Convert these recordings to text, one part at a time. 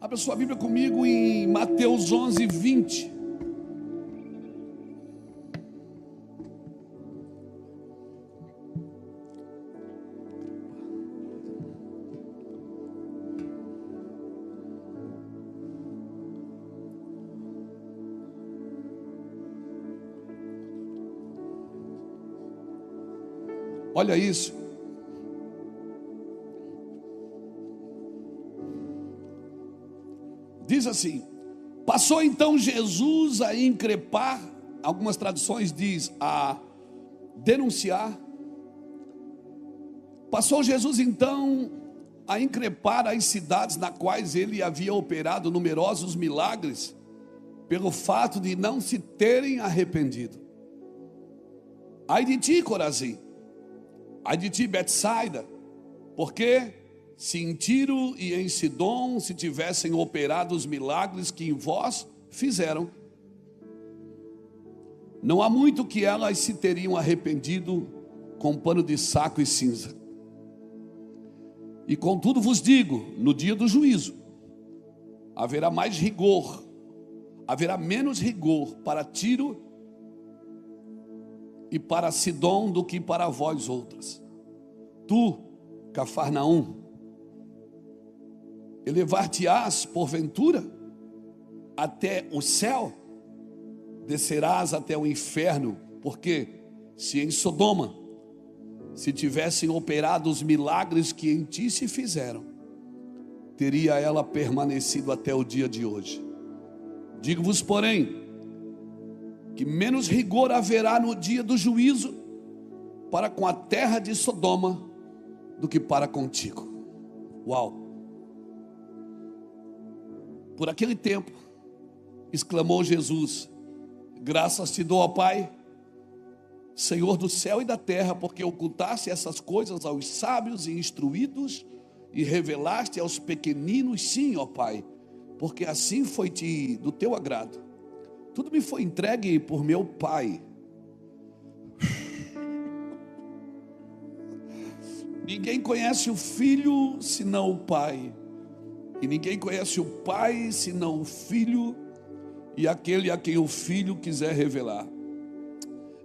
Abra sua Bíblia comigo em Mateus 11, 20. Olha isso. Diz assim: passou então Jesus a increpar, algumas traduções diz a denunciar. Passou Jesus então a increpar as cidades nas quais ele havia operado numerosos milagres, pelo fato de não se terem arrependido. Ai de ti, Corazim! Ai de ti, Betsaida! Porque se em Tiro e em Sidom se tivessem operado os milagres que em vós fizeram, não há muito que elas se teriam arrependido com pano de saco e cinza. E contudo vos digo, no dia do juízo, haverá mais rigor, haverá menos rigor para Tiro e para Sidom do que para vós outras. Tu, Cafarnaum, elevar-te-ás porventura até o céu, descerás até o inferno, porque se em Sodoma se tivessem operado os milagres que em ti se fizeram, teria ela permanecido até o dia de hoje. Digo-vos, porém, que menos rigor haverá no dia do juízo para com a terra de Sodoma do que para contigo. Uau! Por aquele tempo, exclamou Jesus: graças te dou, ó Pai, Senhor do céu e da terra, porque ocultaste essas coisas aos sábios e instruídos e revelaste aos pequeninos. Sim, ó Pai, porque assim foi-te do teu agrado. Tudo me foi entregue por meu Pai. Ninguém conhece o Filho senão o Pai, e ninguém conhece o Pai senão o Filho e aquele a quem o Filho quiser revelar.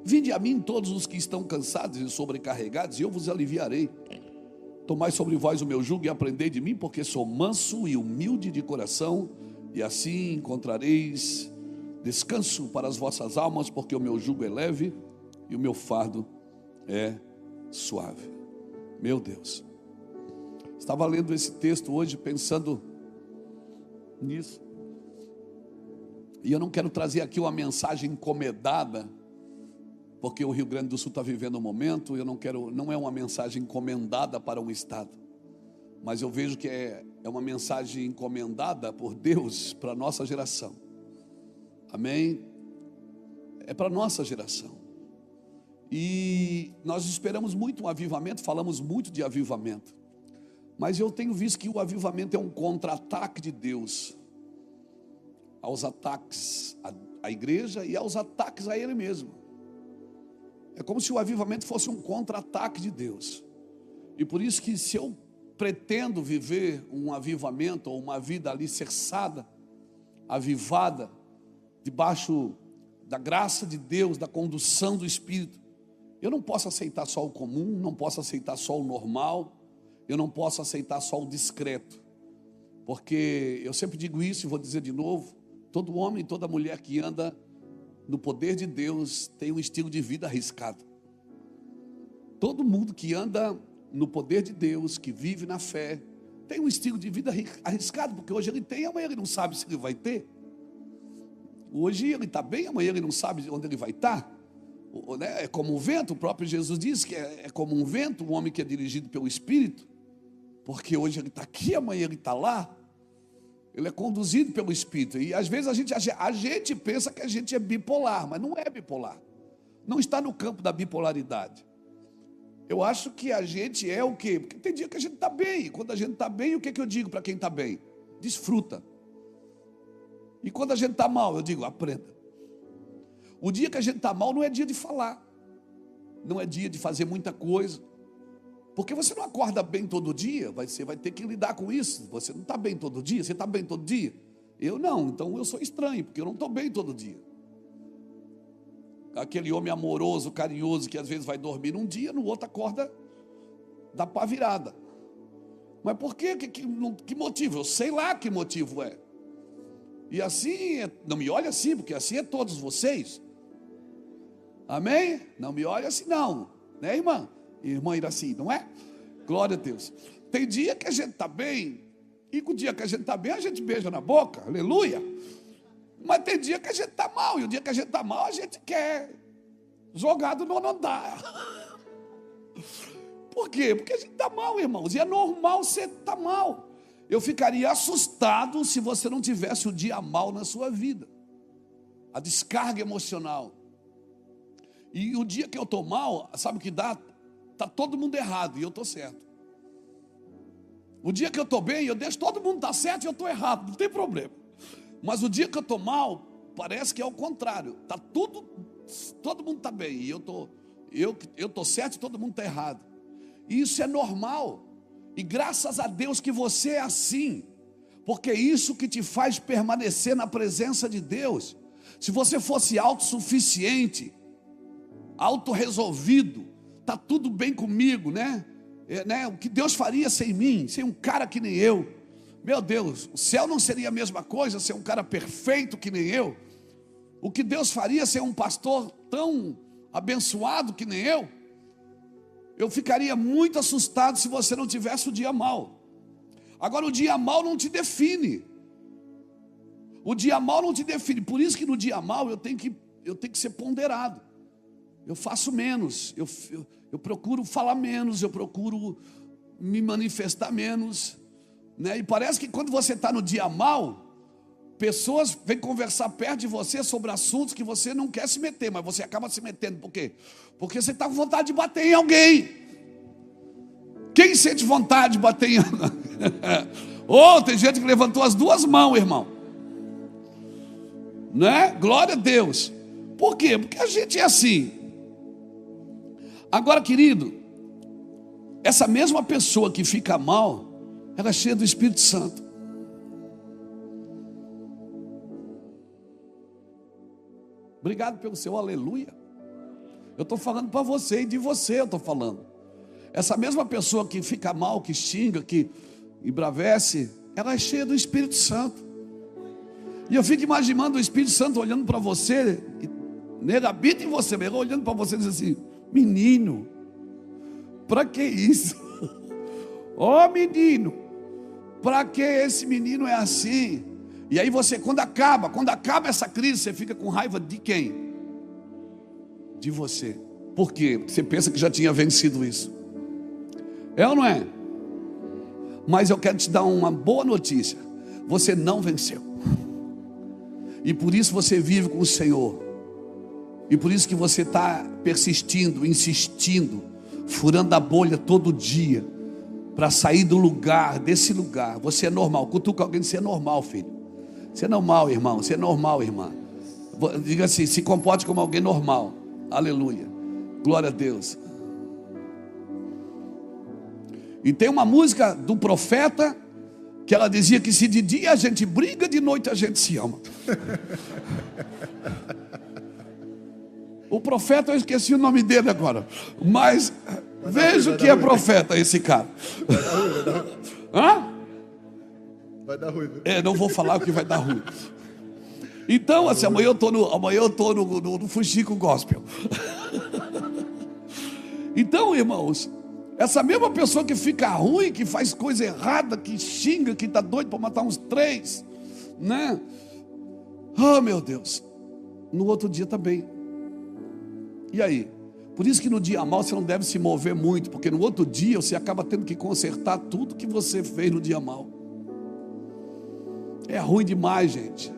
Vinde a mim todos os que estão cansados e sobrecarregados, e eu vos aliviarei. Tomai sobre vós o meu jugo e aprendei de mim, porque sou manso e humilde de coração, e assim encontrareis descanso para as vossas almas, porque o meu jugo é leve e o meu fardo é suave. Meu Deus, estava lendo esse texto hoje pensando nisso, e eu não quero trazer aqui uma mensagem encomendada, porque o Rio Grande do Sul está vivendo um momento. Não é uma mensagem encomendada para um estado, mas eu vejo que é uma mensagem encomendada por Deus para a nossa geração. Amém? É para a nossa geração. E nós esperamos muito um avivamento, falamos muito de avivamento, mas eu tenho visto que o avivamento é um contra-ataque de Deus aos ataques à igreja e aos ataques a Ele mesmo. É como se o avivamento fosse um contra-ataque de Deus. E por isso que, se eu pretendo viver um avivamento ou uma vida alicerçada, avivada, debaixo da graça de Deus, da condução do Espírito, eu não posso aceitar só o comum, não posso aceitar só o normal, eu não posso aceitar só o discreto, porque eu sempre digo isso e vou dizer de novo: todo homem e toda mulher que anda no poder de Deus tem um estilo de vida arriscado. Todo mundo que anda no poder de Deus, que vive na fé, tem um estilo de vida arriscado, porque hoje ele tem, amanhã ele não sabe se ele vai ter. Hoje ele está bem, amanhã ele não sabe onde ele vai estar. É como um vento. O próprio Jesus disse que é como um vento, um homem que é dirigido pelo Espírito, porque hoje ele está aqui, amanhã ele está lá. Ele é conduzido pelo Espírito. E às vezes a gente pensa que a gente é bipolar, mas não é bipolar. Não está no campo da bipolaridade. Eu acho que a gente é o quê? Porque tem dia que a gente está bem. E quando a gente está bem, o que eu digo para quem está bem? Desfruta. E quando a gente está mal, eu digo: aprenda. O dia que a gente está mal não é dia de falar, não é dia de fazer muita coisa, Porque você não acorda bem todo dia, você vai ter que lidar com isso. Você não está bem todo dia, você está bem todo dia? Eu não, então eu sou estranho, porque eu não estou bem todo dia. Aquele homem amoroso, carinhoso, que às vezes vai dormir num dia, no outro acorda da pá virada. Mas por quê? Que motivo? Eu sei lá que motivo é. E assim, não me olhe assim, porque assim é todos vocês. Amém? Não me olhe assim não, né, irmã? Irmã Iraci, não é? Glória a Deus. Tem dia que a gente está bem, e com o dia que a gente está bem, a gente beija na boca, aleluia. Mas tem dia que a gente está mal, e o dia que a gente está mal, a gente quer jogar do nono andar. Por quê? Porque a gente está mal, irmãos, e é normal você estar mal. Eu ficaria assustado se você não tivesse o dia mal na sua vida. A descarga emocional. E o dia que eu estou mal, sabe o que dá? Está todo mundo errado e eu estou certo. O dia que eu estou bem, eu deixo todo mundo estar certo e eu estou errado, não tem problema. Mas o dia que eu estou mal, parece que é o contrário. Tá todo mundo está bem e eu estou certo e todo mundo está errado. E isso é normal. E graças a Deus que você é assim, porque é isso que te faz permanecer na presença de Deus. Se você fosse autossuficiente, autorresolvido, está tudo bem comigo, né? O que Deus faria sem mim, sem um cara que nem eu? Meu Deus, o céu não seria a mesma coisa sem um cara perfeito que nem eu? O que Deus faria sem um pastor tão abençoado que nem eu? Eu ficaria muito assustado se você não tivesse o dia mal. Agora, o dia mal não te define. O dia mal não te define. Por isso que no dia mal eu tenho que ser ponderado. Eu faço menos, eu procuro falar menos, eu procuro me manifestar menos, né? E parece que quando você está no dia mal, pessoas vêm conversar perto de você sobre assuntos que você não quer se meter, mas você acaba se metendo. Por quê? Porque você está com vontade de bater em alguém. Quem sente vontade de bater em alguém? Tem gente que levantou as duas mãos, irmão, né? Glória a Deus. Por quê? Porque a gente é assim. Agora, querido, essa mesma pessoa que fica mal, ela é cheia do Espírito Santo. Obrigado pelo seu aleluia. Eu estou falando para você e de você eu estou falando. Essa mesma pessoa que fica mal, que xinga, que embravece, ela é cheia do Espírito Santo. E eu fico imaginando o Espírito Santo olhando para você, ele habita em você, ele olhando para você e diz assim: menino, para que isso? Menino, para que esse menino é assim? E aí você, quando acaba essa crise, você fica com raiva de quem? De você. Por quê? Porque você pensa que já tinha vencido isso. É ou não é? Mas eu quero te dar uma boa notícia: você não venceu. E por isso você vive com o Senhor. E por isso que você está persistindo, insistindo, furando a bolha todo dia, para sair do lugar, desse lugar. Você é normal. Cutuca alguém, você é normal, filho. Você é normal, irmão. Você é normal, irmã. Diga assim: se comporte como alguém normal. Aleluia. Glória a Deus. E tem uma música do Profeta, que ela dizia que se de dia a gente briga, de noite a gente se ama. O Profeta, eu esqueci o nome dele agora, mas veja que é profeta esse cara. Vai dar ruim. Não vou falar o que vai dar ruim. Então, assim, amanhã eu estou no Fuxico Gospel. Então, irmãos, essa mesma pessoa que fica ruim, que faz coisa errada, que xinga, que está doido para matar uns 3, né? Meu Deus, no outro dia está bem. E aí? Por isso que no dia mal você não deve se mover muito, porque no outro dia você acaba tendo que consertar tudo que você fez no dia mal. É ruim demais, gente.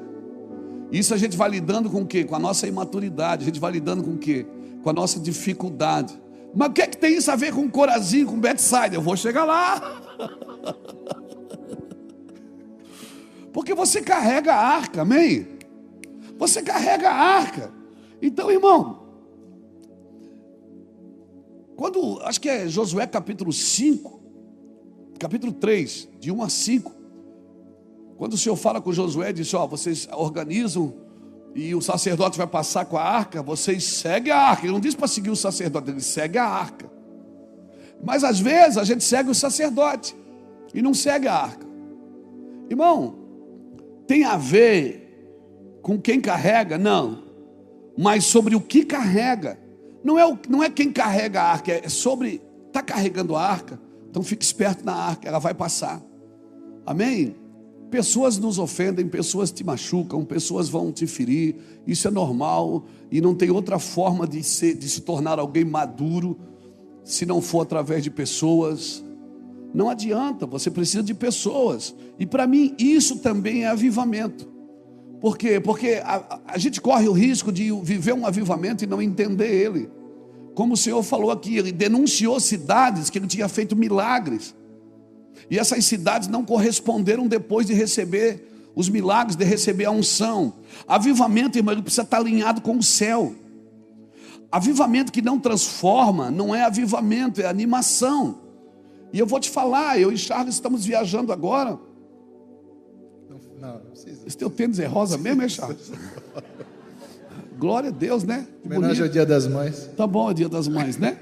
Isso a gente vai lidando com o quê? Com a nossa imaturidade. A gente vai lidando com o quê? Com a nossa dificuldade. Mas o que é que tem isso a ver com Corazim, com Betsaida? Eu vou chegar lá. Porque você carrega a arca, amém? Você carrega a arca. Então, irmão, Quando, acho que é Josué capítulo 5, capítulo 3, de 1 a 5, quando o Senhor fala com Josué, diz: ó, vocês organizam e o sacerdote vai passar com a arca, vocês seguem a arca. Ele não diz para seguir o sacerdote, ele segue a arca. Mas às vezes a gente segue o sacerdote e não segue a arca. Irmão, tem a ver com quem carrega? Não. Mas sobre o que carrega. Não é quem carrega a arca, é sobre, está carregando a arca, então fique esperto na arca, ela vai passar. Amém? Pessoas nos ofendem, pessoas te machucam, pessoas vão te ferir, isso é normal, e não tem outra forma de se tornar alguém maduro, se não for através de pessoas. Não adianta, você precisa de pessoas, e para mim isso também é avivamento. Por quê? Porque a gente corre o risco de viver um avivamento e não entender ele. Como o Senhor falou aqui, ele denunciou cidades que ele tinha feito milagres. E essas cidades não corresponderam depois de receber os milagres, de receber a unção. Avivamento, irmão, ele precisa estar alinhado com o céu. Avivamento que não transforma, não é avivamento, é animação. E eu vou te falar, eu e Charles estamos viajando agora. Não precisa. Esse teu tênis é rosa mesmo, é, Charles? Glória a Deus, né? Homenagem ao Dia das Mães. Tá bom, é Dia das Mães, né?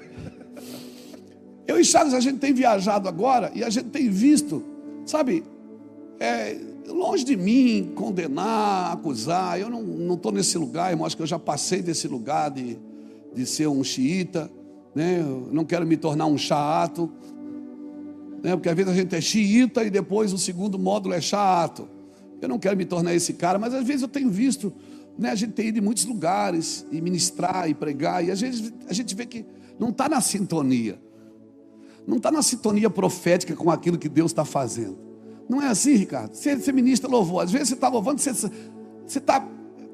Eu e Charles, a gente tem viajado agora e a gente tem visto, sabe, longe de mim condenar, acusar. Eu não estou nesse lugar, irmão. Acho que eu já passei desse lugar de ser um xiita, né? Eu não quero me tornar um chato, né? Porque às vezes a gente é xiita e depois o segundo módulo é chato. Eu não quero me tornar esse cara, mas às vezes eu tenho visto, né, a gente tem ido em muitos lugares e ministrar e pregar, e às vezes a gente vê que não está na sintonia. Não está na sintonia profética com aquilo que Deus está fazendo. Não é assim, Ricardo? Você ministra louvor, às vezes você está louvando,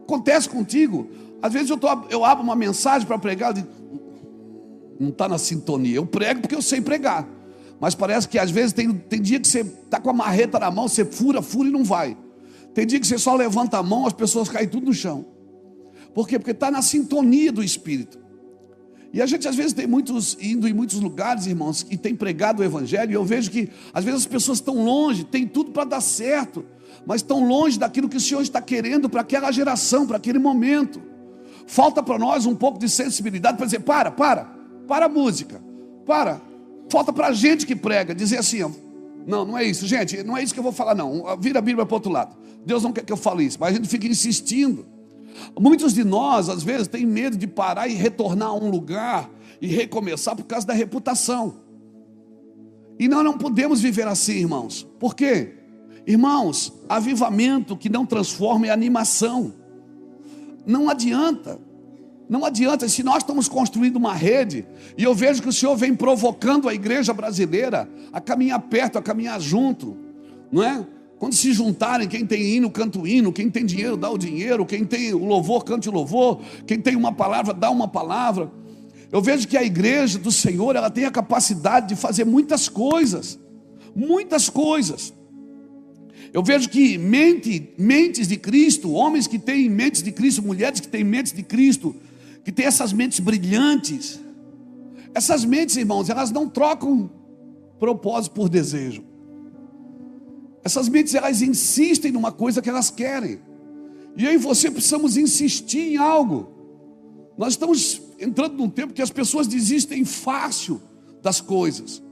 acontece contigo. Às vezes eu abro uma mensagem para pregar, não está na sintonia. Eu prego porque eu sei pregar, mas parece que às vezes tem dia que você está com a marreta na mão, você fura e não vai. Tem dia que você só levanta a mão, as pessoas caem tudo no chão. Por quê? Porque está na sintonia do Espírito. E a gente às vezes tem indo em muitos lugares, irmãos, e tem pregado o Evangelho, e eu vejo que às vezes as pessoas estão longe, tem tudo para dar certo, mas estão longe daquilo que o Senhor está querendo para aquela geração, para aquele momento. Falta para nós um pouco de sensibilidade para dizer: para a música, falta para a gente que prega, dizer assim, ó, não é isso, gente, não é isso que eu vou falar não, vira a Bíblia para o outro lado. Deus não quer que eu fale isso, mas a gente fica insistindo. Muitos de nós, às vezes, têm medo de parar e retornar a um lugar e recomeçar por causa da reputação. E nós não podemos viver assim, irmãos. Por quê? Irmãos, avivamento que não transforma é animação. Não adianta. Não adianta. Se nós estamos construindo uma rede, e eu vejo que o Senhor vem provocando a igreja brasileira a caminhar perto, a caminhar junto, não é? Quando se juntarem, quem tem hino, canta o hino, quem tem dinheiro, dá o dinheiro, quem tem o louvor, cante o louvor, quem tem uma palavra, dá uma palavra. Eu vejo que a igreja do Senhor, ela tem a capacidade de fazer muitas coisas, Eu vejo que mentes de Cristo, homens que têm mentes de Cristo, mulheres que têm mentes de Cristo, que têm essas mentes brilhantes, essas mentes, irmãos, elas não trocam propósito por desejo. Essas mentes, elas insistem numa coisa que elas querem. E eu e você precisamos insistir em algo. Nós estamos entrando num tempo que as pessoas desistem fácil das coisas.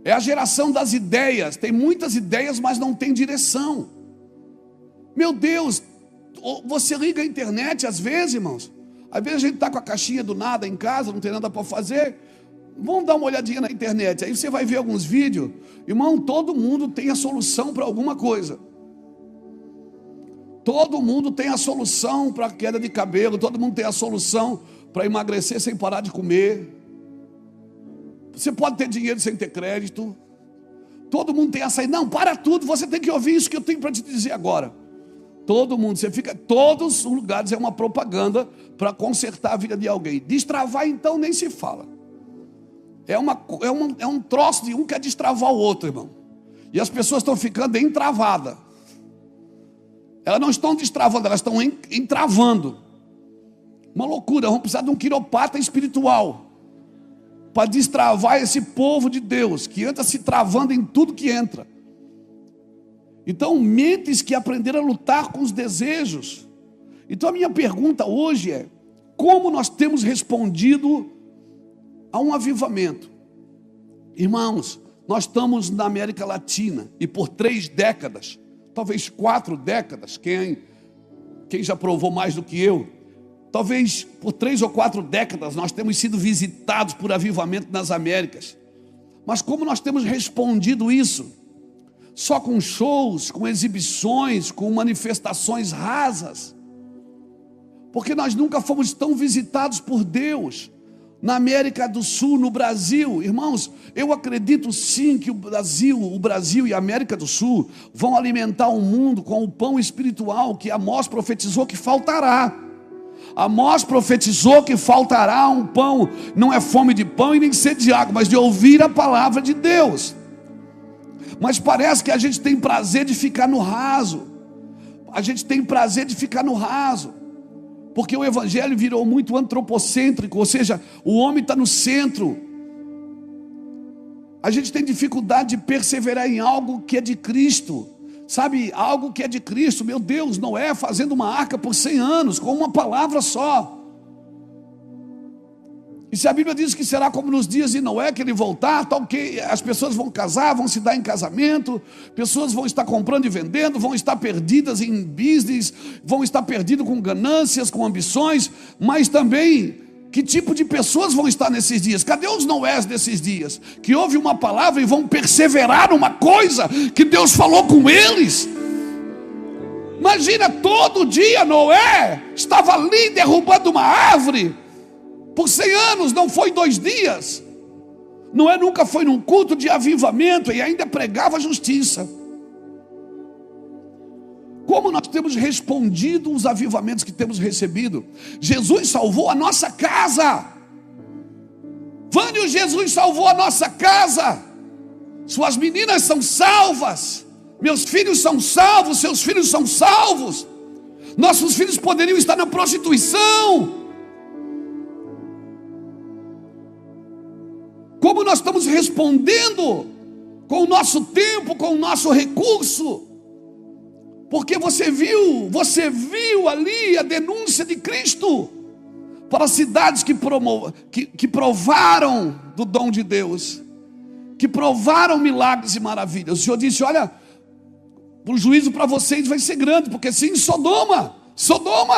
É a geração das ideias. Tem muitas ideias, mas não tem direção. Meu Deus, você liga a internet às vezes, irmãos. Às vezes a gente está com a caixinha do nada em casa, não tem nada para fazer. Vamos dar uma olhadinha na internet, aí você vai ver alguns vídeos. Irmão, todo mundo tem a solução para alguma coisa. Todo mundo tem a solução para a queda de cabelo. Todo mundo tem a solução para emagrecer sem parar de comer. Você pode ter dinheiro sem ter crédito. Todo mundo tem a saída. Não, para tudo, você tem que ouvir isso que eu tenho para te dizer agora. Todo mundo, todos os lugares é uma propaganda para consertar a vida de alguém. Destravar então nem se fala. É um troço de um que é destravar o outro, irmão. E as pessoas estão ficando entravadas. Elas não estão destravando, elas estão entravando. Uma loucura, vamos precisar de um quiropata espiritual. para destravar esse povo de Deus, que anda se travando em tudo que entra. Então, mentes que aprenderam a lutar com os desejos. Então, a minha pergunta hoje é: como nós temos respondido a um avivamento? Irmãos, nós estamos na América Latina, e por 3 décadas, talvez 4 décadas, quem já provou mais do que eu, talvez por 3 ou 4 décadas nós temos sido visitados por avivamento nas Américas. Mas como nós temos respondido isso? Só com shows, com exibições, com manifestações rasas? Porque nós nunca fomos tão visitados por Deus. Na América do Sul, no Brasil, irmãos, eu acredito sim que o Brasil e a América do Sul vão alimentar o mundo com o pão espiritual que Amós profetizou que faltará. Amós profetizou que faltará um pão. Não é fome de pão e nem sede de água, mas de ouvir a palavra de Deus. Mas parece que a gente tem prazer de ficar no raso. A gente tem prazer de ficar no raso. Porque o evangelho virou muito antropocêntrico, ou seja, o homem está no centro. A gente tem dificuldade de perseverar em algo que é de Cristo. Sabe, algo que é de Cristo. Meu Deus, Noé fazendo uma arca por 100 anos, com uma palavra só. E se a Bíblia diz que será como nos dias de Noé, que ele voltar, tal que as pessoas vão casar, vão se dar em casamento, pessoas vão estar comprando e vendendo, vão estar perdidas em business, vão estar perdidas com ganâncias, com ambições, mas também, que tipo de pessoas vão estar nesses dias? Cadê os Noés desses dias? Que ouvem uma palavra e vão perseverar numa coisa que Deus falou com eles. Imagina, todo dia Noé estava ali derrubando uma árvore, por 100 anos, não foi 2 dias. Noé nunca foi num culto de avivamento e ainda pregava justiça. Como nós temos respondido os avivamentos que temos recebido? Jesus salvou a nossa casa. Vânio, Jesus salvou a nossa casa. Suas meninas são salvas. Meus filhos são salvos. Seus filhos são salvos. Nossos filhos poderiam estar na prostituição. Como nós estamos respondendo com o nosso tempo, com o nosso recurso? Porque você viu ali a denúncia de Cristo para cidades que provaram do dom de Deus, que provaram milagres e maravilhas. O Senhor disse: olha, o juízo para vocês vai ser grande, porque se em Sodoma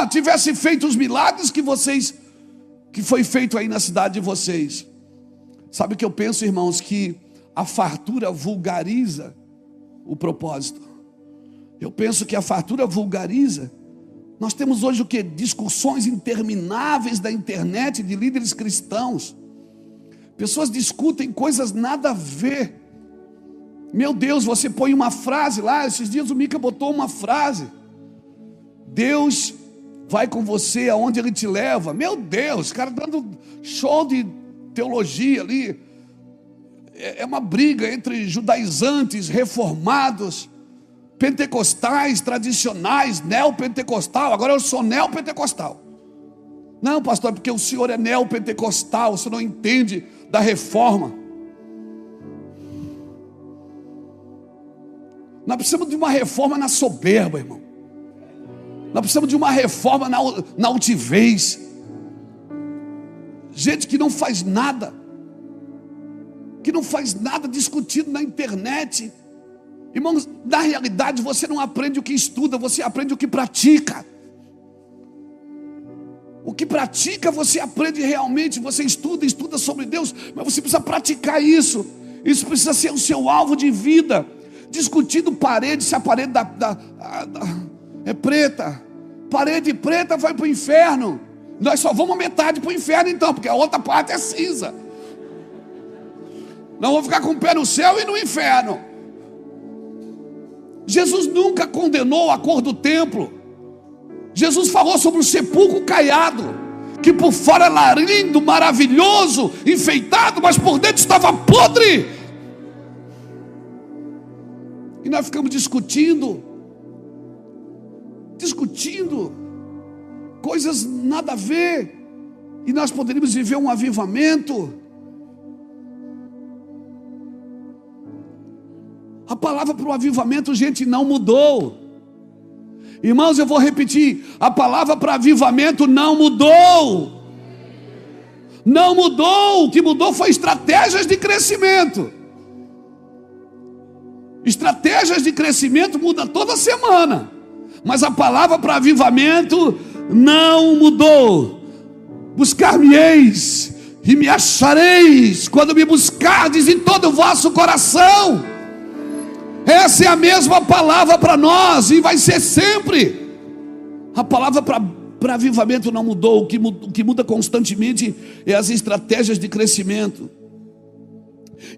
tivesse feito os milagres que foi feito aí na cidade de vocês. Sabe o que eu penso, irmãos? Que a fartura vulgariza o propósito. Eu penso que a fartura vulgariza. Nós temos hoje o que? Discussões intermináveis da internet de líderes cristãos. Pessoas discutem coisas nada a ver. Meu Deus, você põe uma frase lá. Esses dias o Mica botou uma frase: Deus vai com você aonde Ele te leva. Meu Deus, cara dando show de teologia ali. É uma briga entre judaizantes, reformados, pentecostais, tradicionais, neopentecostal. Agora eu sou neopentecostal. Não, pastor, é porque o senhor é neopentecostal, você não entende da reforma. Nós precisamos de uma reforma na soberba, irmão. Nós precisamos de uma reforma na altivez. Gente que não faz nada discutindo na internet. Irmãos, na realidade você não aprende o que estuda, você aprende o que pratica. O que pratica você aprende realmente. Você estuda sobre Deus, mas você precisa praticar isso. Isso precisa ser o seu alvo de vida. Discutindo parede, se a parede é preta, parede preta vai para o inferno. Nós só vamos metade para o inferno então, porque a outra parte é cinza. Não vou ficar com o pé no céu e no inferno. Jesus nunca condenou a cor do templo. Jesus falou sobre o sepulcro caiado, que por fora era lindo, maravilhoso, enfeitado, mas por dentro estava podre. E nós ficamos discutindo coisas nada a ver. E nós poderíamos viver um avivamento A palavra para o avivamento, gente, não mudou. Irmãos, eu vou repetir: a palavra para avivamento não mudou. Não mudou. O que mudou foi estratégias de crescimento. Estratégias de crescimento mudam toda semana, mas a palavra para avivamento não mudou. Buscar-me-eis e me achareis quando me buscardes em todo o vosso coração. Essa é a mesma palavra para nós e vai ser sempre. A palavra para avivamento não mudou. O que muda constantemente é as estratégias de crescimento.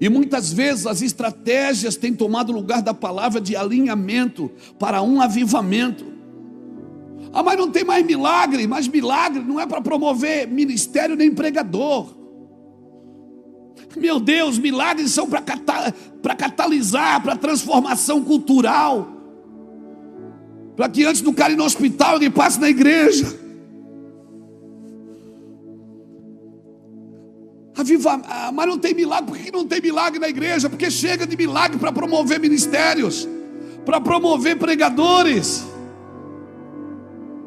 E muitas vezes as estratégias têm tomado o lugar da palavra de alinhamento para um avivamento. Ah, mas não tem mais milagre. Mas milagre não é para promover ministério nem pregador. Meu Deus, milagres são para catalisar, para transformação cultural, para que antes do cara ir no hospital ele passe na igreja. Mas não tem milagre. Por que não tem milagre na igreja? Porque chega de milagre para promover ministérios, para promover pregadores.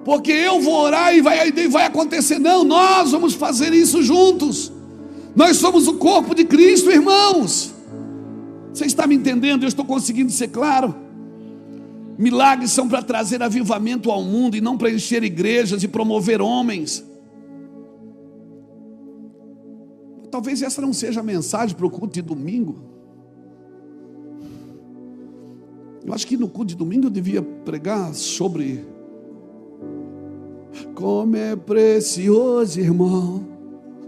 Porque eu vou orar e vai acontecer. Não, nós vamos fazer isso juntos. Nós somos o corpo de Cristo, irmãos. Você está me entendendo? Eu estou conseguindo ser claro? Milagres são para trazer avivamento ao mundo e não para encher igrejas e promover homens. Talvez essa não seja a mensagem para o culto de domingo. Eu acho que no culto de domingo eu devia pregar sobre como é precioso, irmão,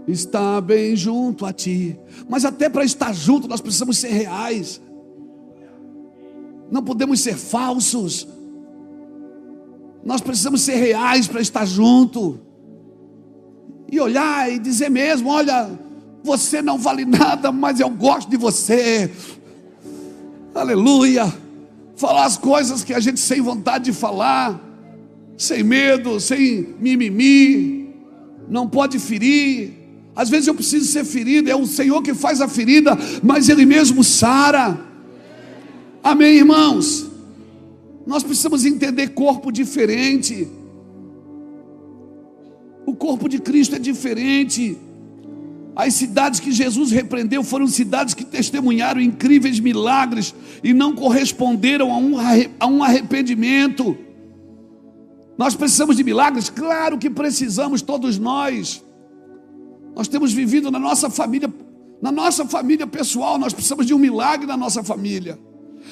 estar bem junto a ti. Mas até para estar junto nós precisamos ser reais. Não podemos ser falsos. Nós precisamos ser reais para estar junto. E olhar e dizer mesmo: olha, você não vale nada, mas eu gosto de você. Aleluia. Falar as coisas que a gente sem vontade de falar, sem medo, sem mimimi. Não pode ferir. Às vezes eu preciso ser ferido. É o Senhor que faz a ferida, mas Ele mesmo sara. Amém, irmãos? Nós precisamos entender corpo diferente. O corpo de Cristo é diferente. As cidades que Jesus repreendeu foram cidades que testemunharam incríveis milagres e não corresponderam a um arrependimento. Nós precisamos de milagres? Claro que precisamos, todos nós. Nós temos vivido na nossa família pessoal, nós precisamos de um milagre na nossa família.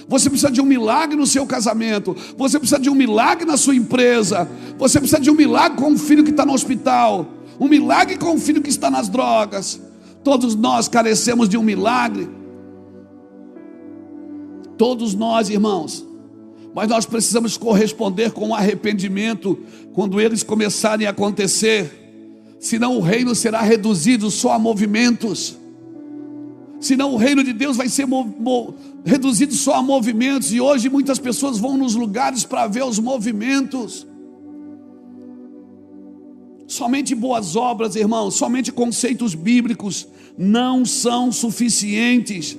Você precisa de um milagre no seu casamento. Você precisa de um milagre na sua empresa. Você precisa de um milagre com um filho que está no hospital. Um milagre com um filho que está nas drogas. Todos nós carecemos de um milagre. Todos nós, irmãos. Mas nós precisamos corresponder com o arrependimento quando eles começarem a acontecer. Senão o reino será reduzido só a movimentos. Senão o reino de Deus vai ser reduzido só a movimentos. E hoje muitas pessoas vão nos lugares para ver os movimentos. Somente boas obras, irmãos, somente conceitos bíblicos não são suficientes.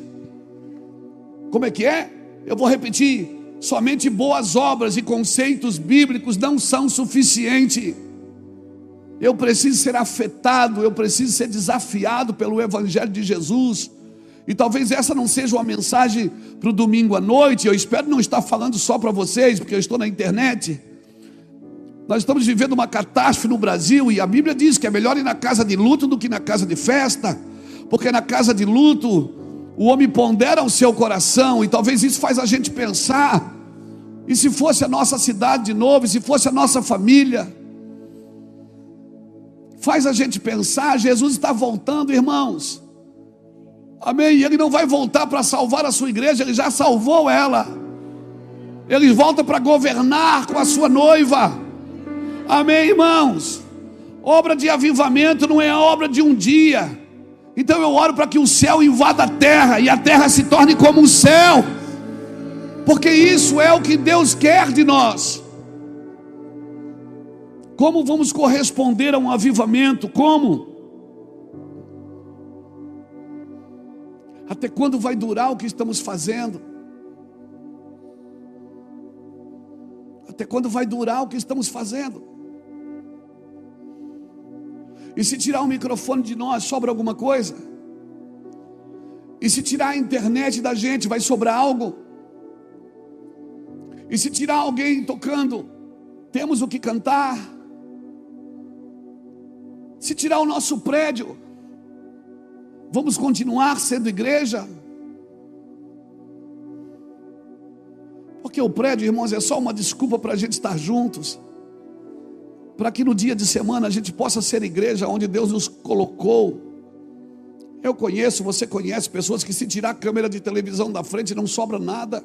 Como é que é? Eu vou repetir. Somente boas obras e conceitos bíblicos não são suficientes. Eu preciso ser afetado, eu preciso ser desafiado pelo Evangelho de Jesus. E talvez essa não seja uma mensagem para o domingo à noite. Eu espero não estar falando só para vocês, porque eu estou na internet. Nós estamos vivendo uma catástrofe no Brasil, e a Bíblia diz que é melhor ir na casa de luto do que na casa de festa, porque na casa de luto o homem pondera o seu coração, e talvez isso faz a gente pensar: e se fosse a nossa cidade de novo, e se fosse a nossa família? Faz a gente pensar. Jesus está voltando, irmãos. Amém? E Ele não vai voltar para salvar a sua igreja, Ele já salvou ela. Ele volta para governar com a sua noiva. Amém, irmãos? Obra de avivamento não é a obra de um dia. Então eu oro para que o céu invada a terra e a terra se torne como um céu, porque isso é o que Deus quer de nós. Como vamos corresponder a um avivamento? Como? Até quando vai durar o que estamos fazendo? Até quando vai durar o que estamos fazendo? E se tirar o microfone de nós, sobra alguma coisa? E se tirar a internet da gente, vai sobrar algo? E se tirar alguém tocando, temos o que cantar? Se tirar o nosso prédio, vamos continuar sendo igreja? Porque o prédio, irmãos, é só uma desculpa para a gente estar juntos, para que no dia de semana a gente possa ser igreja onde Deus nos colocou. Eu conheço, você conhece pessoas que se tirar a câmera de televisão da frente não sobra nada.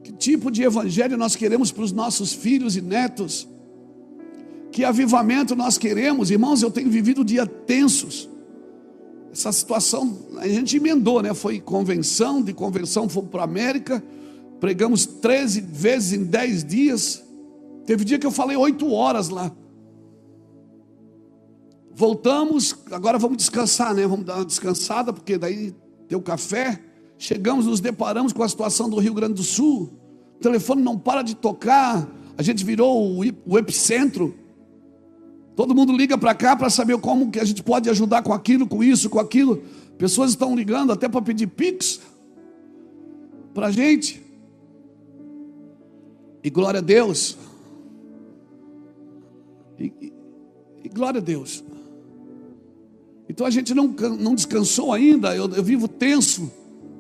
Que tipo de evangelho nós queremos para os nossos filhos e netos? Que avivamento nós queremos? Irmãos, eu tenho vivido dias tensos. Essa situação, a gente emendou, né? Foi convenção, de convenção fomos para a América, pregamos 13 vezes em 10 dias. Teve dia que eu falei 8 horas lá. Voltamos, agora vamos descansar, né? Vamos dar uma descansada, porque daí deu café. Chegamos, nos deparamos com a situação do Rio Grande do Sul. O telefone não para de tocar. A gente virou o epicentro. Todo mundo liga para cá para saber como que a gente pode ajudar com aquilo, com isso, com aquilo. Pessoas estão ligando até para pedir Pix para a gente. E glória a Deus. E glória a Deus. Então a gente não descansou ainda. Eu vivo tenso,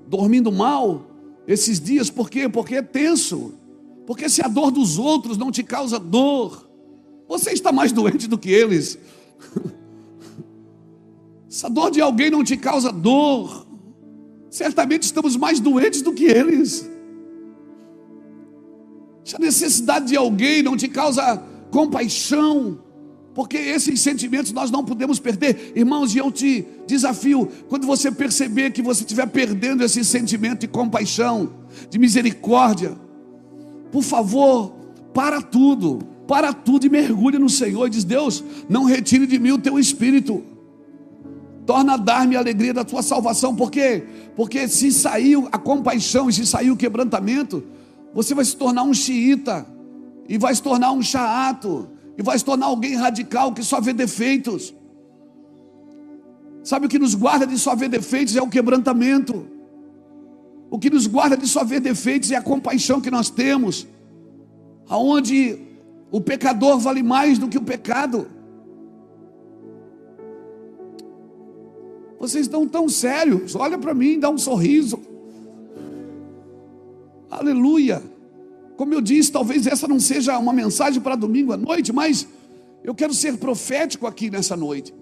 dormindo mal esses dias. Por quê? Porque é tenso. Porque se a dor dos outros não te causa dor, você está mais doente do que eles. Se a dor de alguém não te causa dor, certamente estamos mais doentes do que eles. Se a necessidade de alguém não te causa compaixão, porque esses sentimentos nós não podemos perder. Irmãos, e eu te desafio, quando você perceber que você estiver perdendo esse sentimento de compaixão, de misericórdia, por favor, para tudo e mergulha no Senhor e diz: Deus, não retire de mim o teu espírito, torna a dar-me a alegria da tua salvação. Por quê? Porque se saiu a compaixão e se saiu o quebrantamento, você vai se tornar um xiita, e vai se tornar um chato, e vai se tornar alguém radical que só vê defeitos. Sabe o que nos guarda de só ver defeitos é o quebrantamento. O que nos guarda de só ver defeitos é a compaixão que nós temos, aonde o pecador vale mais do que o pecado. Vocês estão tão sérios, olha para mim, dá um sorriso. Aleluia. Como eu disse, talvez essa não seja uma mensagem para domingo à noite, mas eu quero ser profético aqui nessa noite.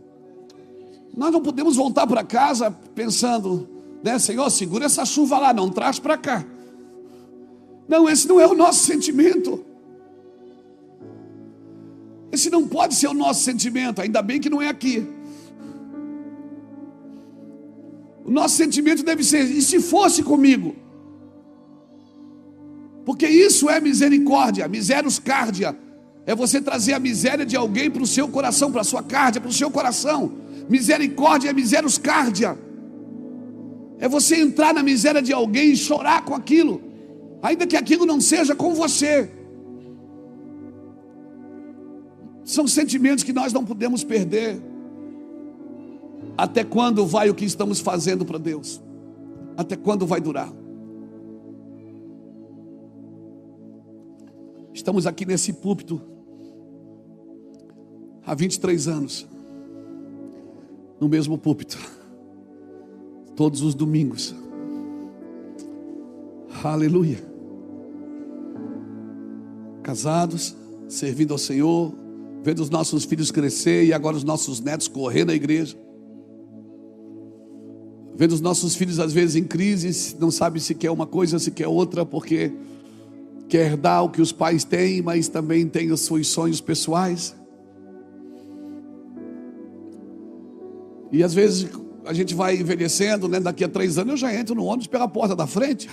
Nós não podemos voltar para casa pensando, né, Senhor, segura essa chuva lá, não traz para cá. Não, esse não é o nosso sentimento. Esse não pode ser o nosso sentimento, ainda bem que não é aqui. O nosso sentimento deve ser: e se fosse comigo? Porque isso é misericórdia, miserus cardia. É você trazer a miséria de alguém para o seu coração, para a sua cardia, para o seu coração. Misericórdia é miserus cardia. É você entrar na miséria de alguém e chorar com aquilo, ainda que aquilo não seja com você. São sentimentos que nós não podemos perder. Até quando vai o que estamos fazendo para Deus? Até quando vai durar? Estamos aqui nesse púlpito há 23 anos, no mesmo púlpito, todos os domingos. Aleluia. Casados, servindo ao Senhor, vendo os nossos filhos crescer e agora os nossos netos correr na igreja. Vendo os nossos filhos às vezes em crise, não sabe se quer uma coisa, se quer outra, porque quer dar o que os pais têm, mas também tem os seus sonhos pessoais. E às vezes a gente vai envelhecendo, né? Daqui a 3 anos eu já entro no ônibus pela porta da frente.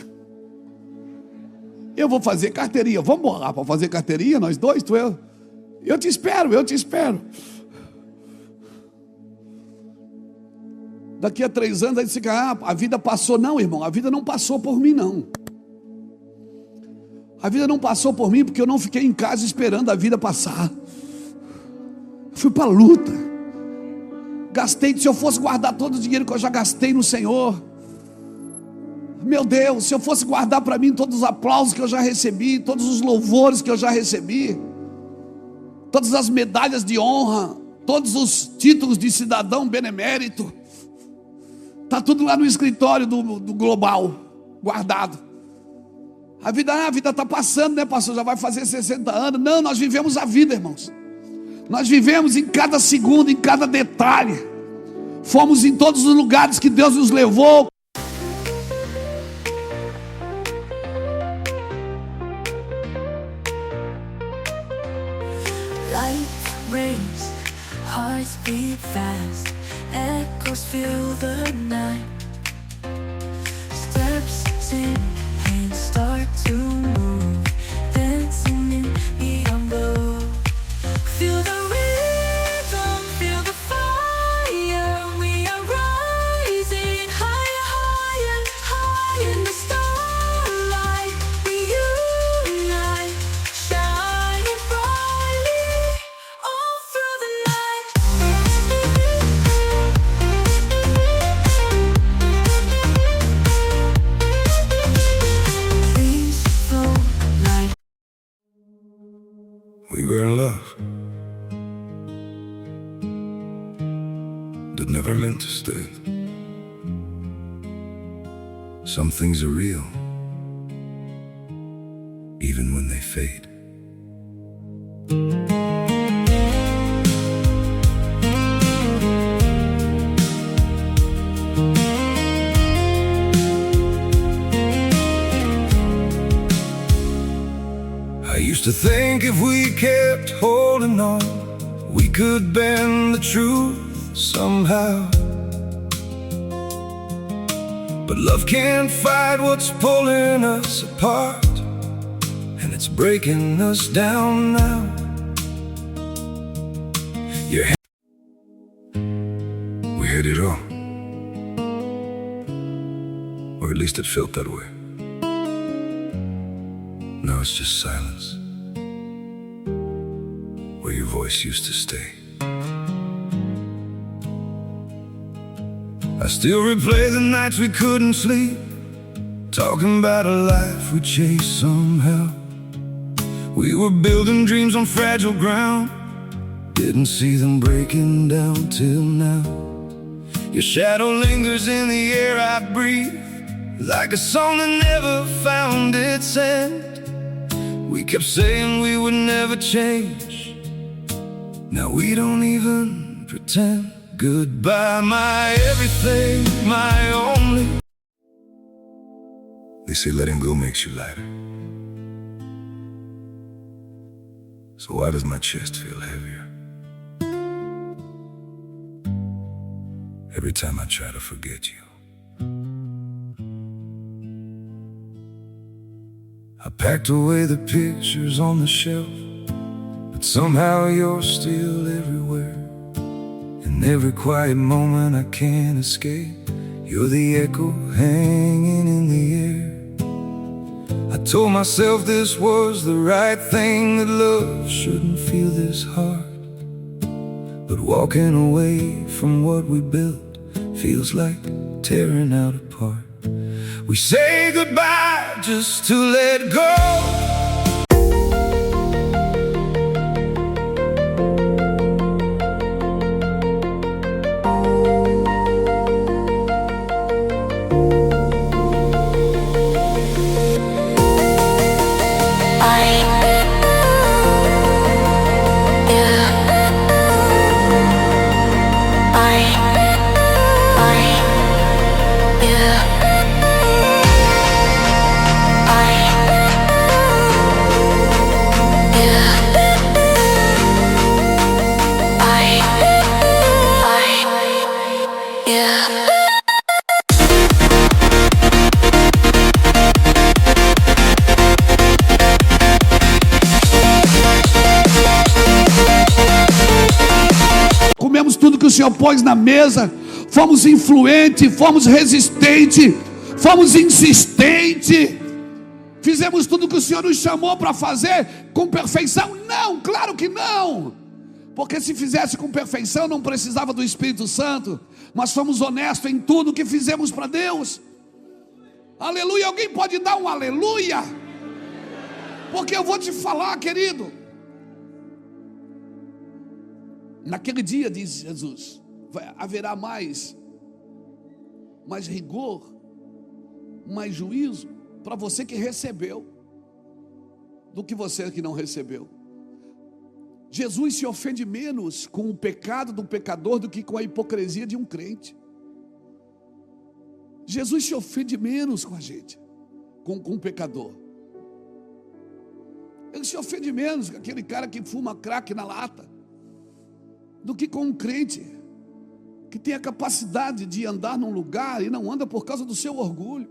Eu vou fazer carteirinha. Vamos lá para fazer carteirinha, nós dois, tu eu. Eu te espero. Daqui a 3 anos, aí você fica, a vida passou. Não, irmão, a vida não passou por mim, não. A vida não passou por mim porque eu não fiquei em casa esperando a vida passar. Fui para a luta. Gastei, se eu fosse guardar todo o dinheiro que eu já gastei no Senhor, meu Deus, se eu fosse guardar para mim todos os aplausos que eu já recebi, todos os louvores que eu já recebi, todas as medalhas de honra, todos os títulos de cidadão benemérito, está tudo lá no escritório do Global, guardado. A vida está passando, né, pastor? Já vai fazer 60 anos. Não, nós vivemos a vida, irmãos. Nós vivemos em cada segundo, em cada detalhe. Fomos em todos os lugares que Deus nos levou. Life rains, hearts beat fast, echoes fill the night. Steps in, hands start to move, dancing in neon glow. Feel the rhythm, feel the fire. We are rising higher, higher, higher in the starlight. We unite, shining brightly all through the night. Dreams flow like We were in love that never meant to stay. Some things are real, even when they fade. I used to think if we kept holding on, we could bend the truth somehow. But love can't fight what's pulling us apart, and it's breaking us down now. We had it all, or at least it felt that way. Now it's just silence, where your voice used to stay. I still replay the nights we couldn't sleep, talking about a life we chased somehow. We were building dreams on fragile ground, didn't see them breaking down till now. Your shadow lingers in the air I breathe, like a song that never found its end. We kept saying we would never change, now we don't even pretend. Goodbye, my everything, my only. They say letting go makes you lighter. So why does my chest feel heavier every time I try to forget you? I packed away the pictures on the shelf, but somehow you're still everywhere. In every quiet moment I can't escape, you're the echo hanging in the air. I told myself this was the right thing, that love shouldn't feel this hard. But walking away from what we built feels like tearing out apart. We say goodbye just to let go. Comemos tudo que o Senhor pôs na mesa. fomos influentes, fomos resistentes, fomos insistentes. Fizemos tudo que o Senhor nos chamou para fazer com perfeição? Não, claro que não. Porque se fizesse com perfeição não precisava do Espírito Santo. Mas fomos honestos em tudo que fizemos para Deus. Aleluia, alguém pode dar um aleluia? Porque eu vou te falar, querido. Naquele dia, diz Jesus, haverá mais rigor, mais juízo para você que recebeu do que você que não recebeu. Jesus se ofende menos com o pecado do pecador do que com a hipocrisia de um crente. Jesus se ofende menos com a gente, com o pecador. Ele se ofende menos com aquele cara que fuma crack na lata do que com um crente que tem a capacidade de andar num lugar e não anda por causa do seu orgulho,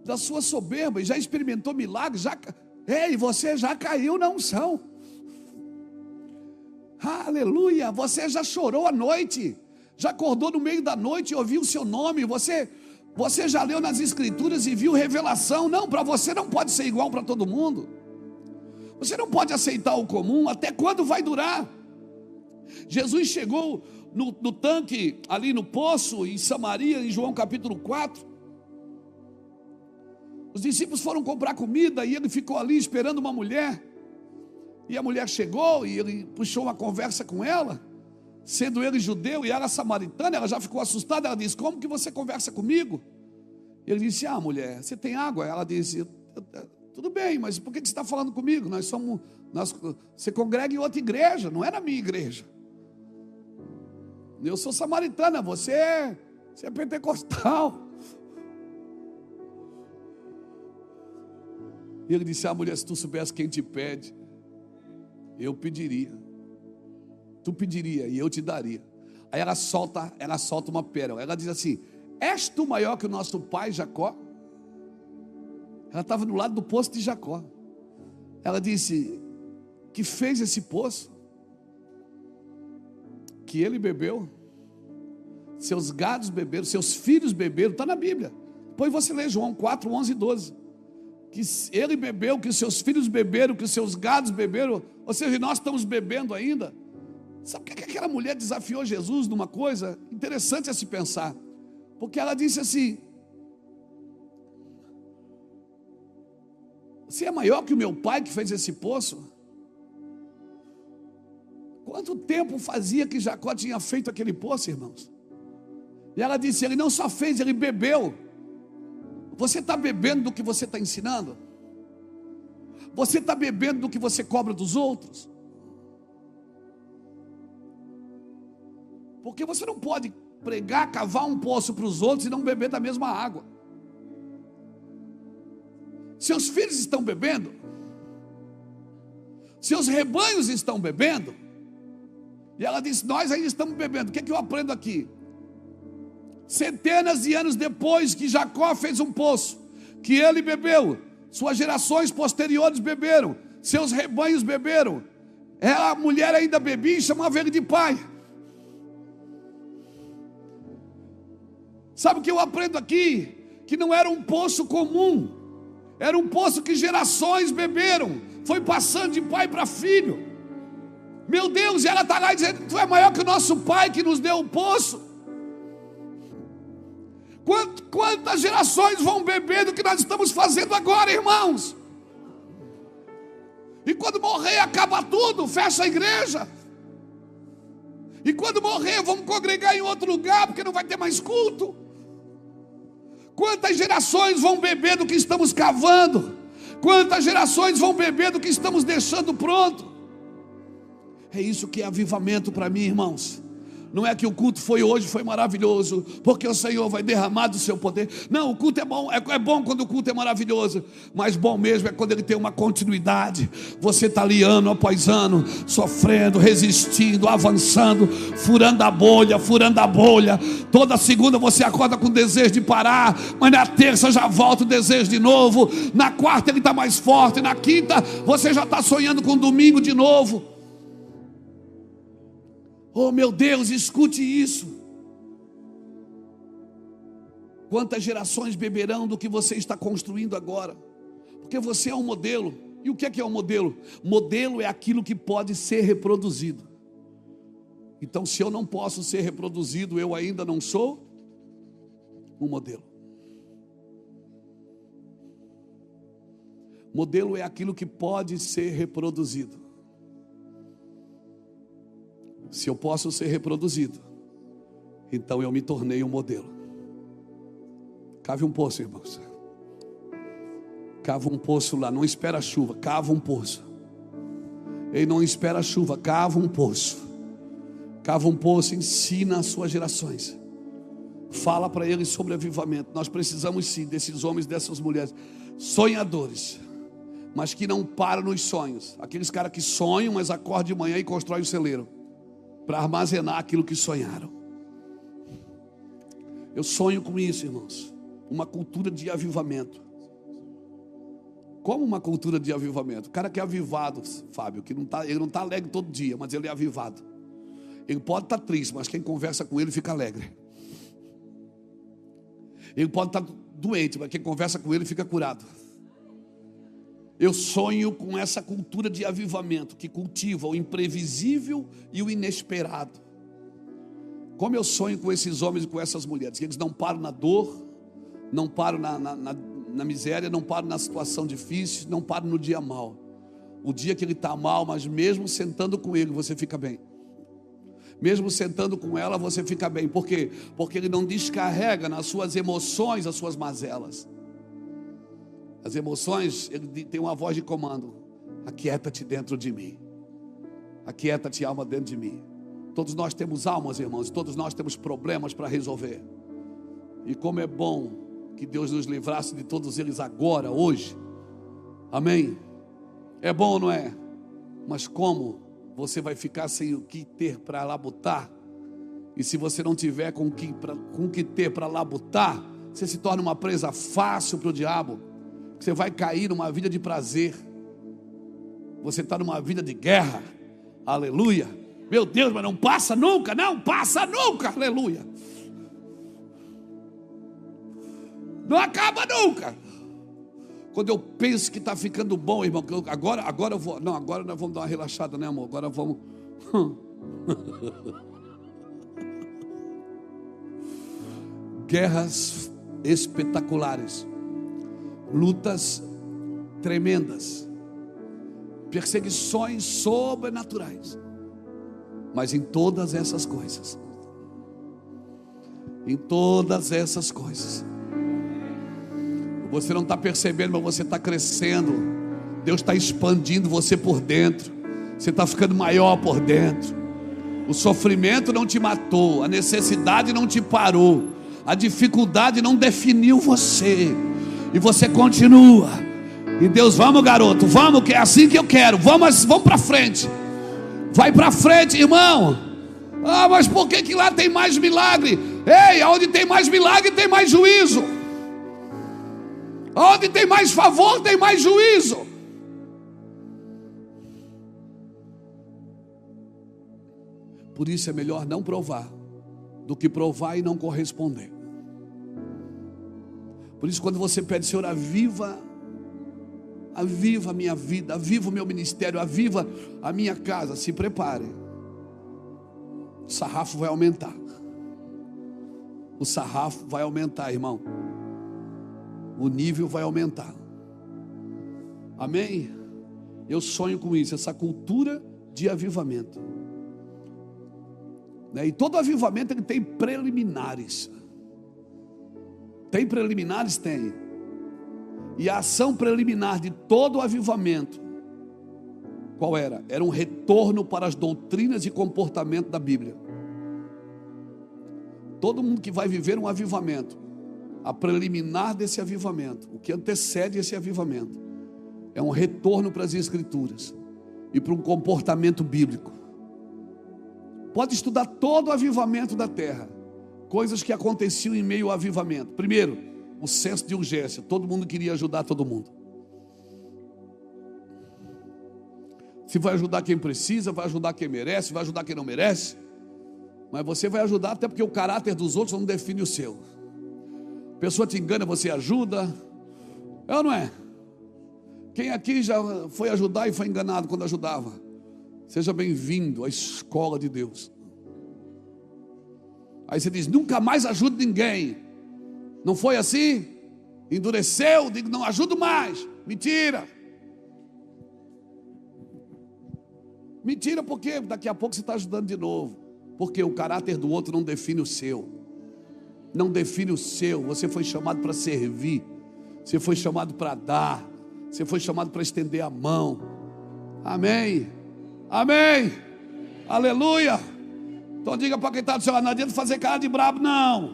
da sua soberba, e já experimentou milagres, e você já caiu na unção. Aleluia, você já chorou à noite, já acordou no meio da noite e ouviu o seu nome, você já leu nas escrituras e viu revelação. Não, para você não pode ser igual para todo mundo. Você não pode aceitar o comum. Até quando vai durar? Jesus chegou no tanque, ali no poço, em Samaria, em João capítulo 4. Os discípulos foram comprar comida e ele ficou ali esperando uma mulher. E a mulher chegou e ele puxou uma conversa com ela. Sendo ele judeu e ela samaritana, ela já ficou assustada. Ela disse: como que você conversa comigo? Ele disse: mulher, você tem água? Ela disse: tudo bem, mas por que você está falando comigo? Você congrega em outra igreja, não é na minha igreja. Eu sou samaritana, você é pentecostal. E ele disse: mulher, se tu soubesse quem te pede, eu pediria. Tu pediria e eu te daria. Aí ela solta uma pérola. Ela diz assim: és tu maior que o nosso pai Jacó? Ela estava do lado do poço de Jacó. Ela disse: que fez esse poço, que ele bebeu, seus gados beberam, seus filhos beberam. Está na Bíblia. Depois você lê João 4, 11 e 12. Que ele bebeu, que os seus filhos beberam, que os seus gados beberam. Ou seja, nós estamos bebendo ainda. Sabe por que aquela mulher desafiou Jesus numa coisa interessante a se pensar? Porque ela disse assim: você é maior que o meu pai que fez esse poço? Quanto tempo fazia que Jacó tinha feito aquele poço, irmãos? E ela disse: ele não só fez, ele bebeu. Você está bebendo do que você está ensinando? Você está bebendo do que você cobra dos outros? Porque você não pode pregar, cavar um poço para os outros e não beber da mesma água. Seus filhos estão bebendo, seus rebanhos estão bebendo. E ela disse: nós ainda estamos bebendo. O que eu aprendo aqui? Centenas de anos depois que Jacó fez um poço, que ele bebeu, suas gerações posteriores beberam, seus rebanhos beberam, a mulher ainda bebia e chamava ele de pai. Sabe o que eu aprendo aqui? Que não era um poço comum, era um poço que gerações beberam, foi passando de pai para filho. Meu Deus, e ela está lá dizendo: tu é maior que o nosso pai que nos deu o poço. Quantas gerações vão beber do que nós estamos fazendo agora, irmãos? E quando morrer, acaba tudo, fecha a igreja. E quando morrer, vamos congregar em outro lugar, porque não vai ter mais culto. Quantas gerações vão beber do que estamos cavando? Quantas gerações vão beber do que estamos deixando pronto? É isso que é avivamento para mim, irmãos. Não é que o culto foi hoje, foi maravilhoso, porque o Senhor vai derramar do seu poder. Não, o culto é bom, é bom quando o culto é maravilhoso, mas bom mesmo é quando ele tem uma continuidade. Você está ali ano após ano, sofrendo, resistindo, avançando, furando a bolha. Toda segunda você acorda com desejo de parar, mas na terça já volta o desejo de novo. Na quarta ele está mais forte, na quinta você já está sonhando com domingo de novo. Oh meu Deus, escute isso. Quantas gerações beberão do que você está construindo agora? Porque você é um modelo. E o que é um modelo? Modelo é aquilo que pode ser reproduzido. Então, se eu não posso ser reproduzido, eu ainda não sou um modelo. Modelo é aquilo que pode ser reproduzido. Se eu posso ser reproduzido, então eu me tornei um modelo. Cave um poço, irmãos. Cava um poço lá, não espera a chuva, cava um poço. Ele não espera a chuva, cava um poço. Cava um poço, ensina as suas gerações. Fala para eles sobre avivamento. Nós precisamos sim desses homens, dessas mulheres, sonhadores, mas que não param nos sonhos. Aqueles caras que sonham, mas acordam de manhã e constroem o celeiro para armazenar aquilo que sonharam. Eu sonho com isso, irmãos. Uma cultura de avivamento. Como uma cultura de avivamento? O cara que é avivado, Fábio, que ele não está alegre todo dia, mas ele é avivado. Ele pode estar triste, mas quem conversa com ele fica alegre. Ele pode estar doente, mas quem conversa com ele fica curado. Eu sonho com essa cultura de avivamento que cultiva o imprevisível e o inesperado. Como eu sonho com esses homens e com essas mulheres, que eles não param na dor, não param na miséria, não param na situação difícil, não param no dia mal. O dia que ele está mal, mas mesmo sentando com ele, você fica bem. Mesmo sentando com ela, você fica bem. Por quê? Porque ele não descarrega nas suas emoções as suas mazelas. As emoções, ele tem uma voz de comando. Aquieta-te dentro de mim. Aquieta-te, alma, dentro de mim. Todos nós temos almas, irmãos. Todos nós temos problemas para resolver. E como é bom que Deus nos livrasse de todos eles agora, hoje. Amém? É bom ou não é? Mas como você vai ficar sem o que ter para labutar? E se você não tiver com o que ter para labutar, você se torna uma presa fácil para o diabo. Você vai cair numa vida de prazer. Você está numa vida de guerra. Aleluia. Meu Deus, mas não passa nunca, não passa nunca. Aleluia. Não acaba nunca. Quando eu penso que está ficando bom, irmão, agora eu vou. Não, agora nós vamos dar uma relaxada, né, amor? Agora vamos. Guerras espetaculares, lutas tremendas, perseguições sobrenaturais. Mas em todas essas coisas, você não está percebendo, mas você está crescendo. Deus está expandindo você por dentro. Você está ficando maior por dentro. O sofrimento não te matou, a necessidade não te parou, a dificuldade não definiu você. E você continua. E Deus, vamos, garoto, vamos, que é assim que eu quero. Vamos para frente. Vai para frente, irmão. Ah, mas por que lá tem mais milagre? Ei, onde tem mais milagre tem mais juízo. Onde tem mais favor tem mais juízo. Por isso é melhor não provar do que provar e não corresponder. Por isso, quando você pede, Senhor, aviva a minha vida, aviva o meu ministério, aviva a minha casa, se prepare. O sarrafo vai aumentar. O sarrafo vai aumentar, irmão. O nível vai aumentar. Amém? Eu sonho com isso, essa cultura de avivamento. E todo avivamento ele tem preliminares. Tem preliminares? Tem. E a ação preliminar de todo o avivamento, qual era? Era um retorno para as doutrinas e comportamento da Bíblia. Todo mundo que vai viver um avivamento, a preliminar desse avivamento, o que antecede esse avivamento, é um retorno para as Escrituras e para um comportamento bíblico. Pode estudar todo o avivamento da terra, coisas que aconteciam em meio ao avivamento. Primeiro, o senso de urgência. Todo mundo queria ajudar todo mundo. Se vai ajudar quem precisa, vai ajudar quem merece, vai ajudar quem não merece. Mas você vai ajudar até porque o caráter dos outros não define o seu. A pessoa te engana, você ajuda. É ou não é? Quem aqui já foi ajudar e foi enganado quando ajudava? Seja bem-vindo à escola de Deus. Aí você diz, nunca mais ajudo ninguém. Não foi assim? Endureceu, digo, não ajudo mais. Mentira. Mentira, porque daqui a pouco você está ajudando de novo. Porque o caráter do outro não define o seu. Não define o seu. Você foi chamado para servir. Você foi chamado para dar. Você foi chamado para estender a mão. Amém. Amém. Aleluia. Então diga para quem está do seu lado, não adianta fazer cara de brabo não.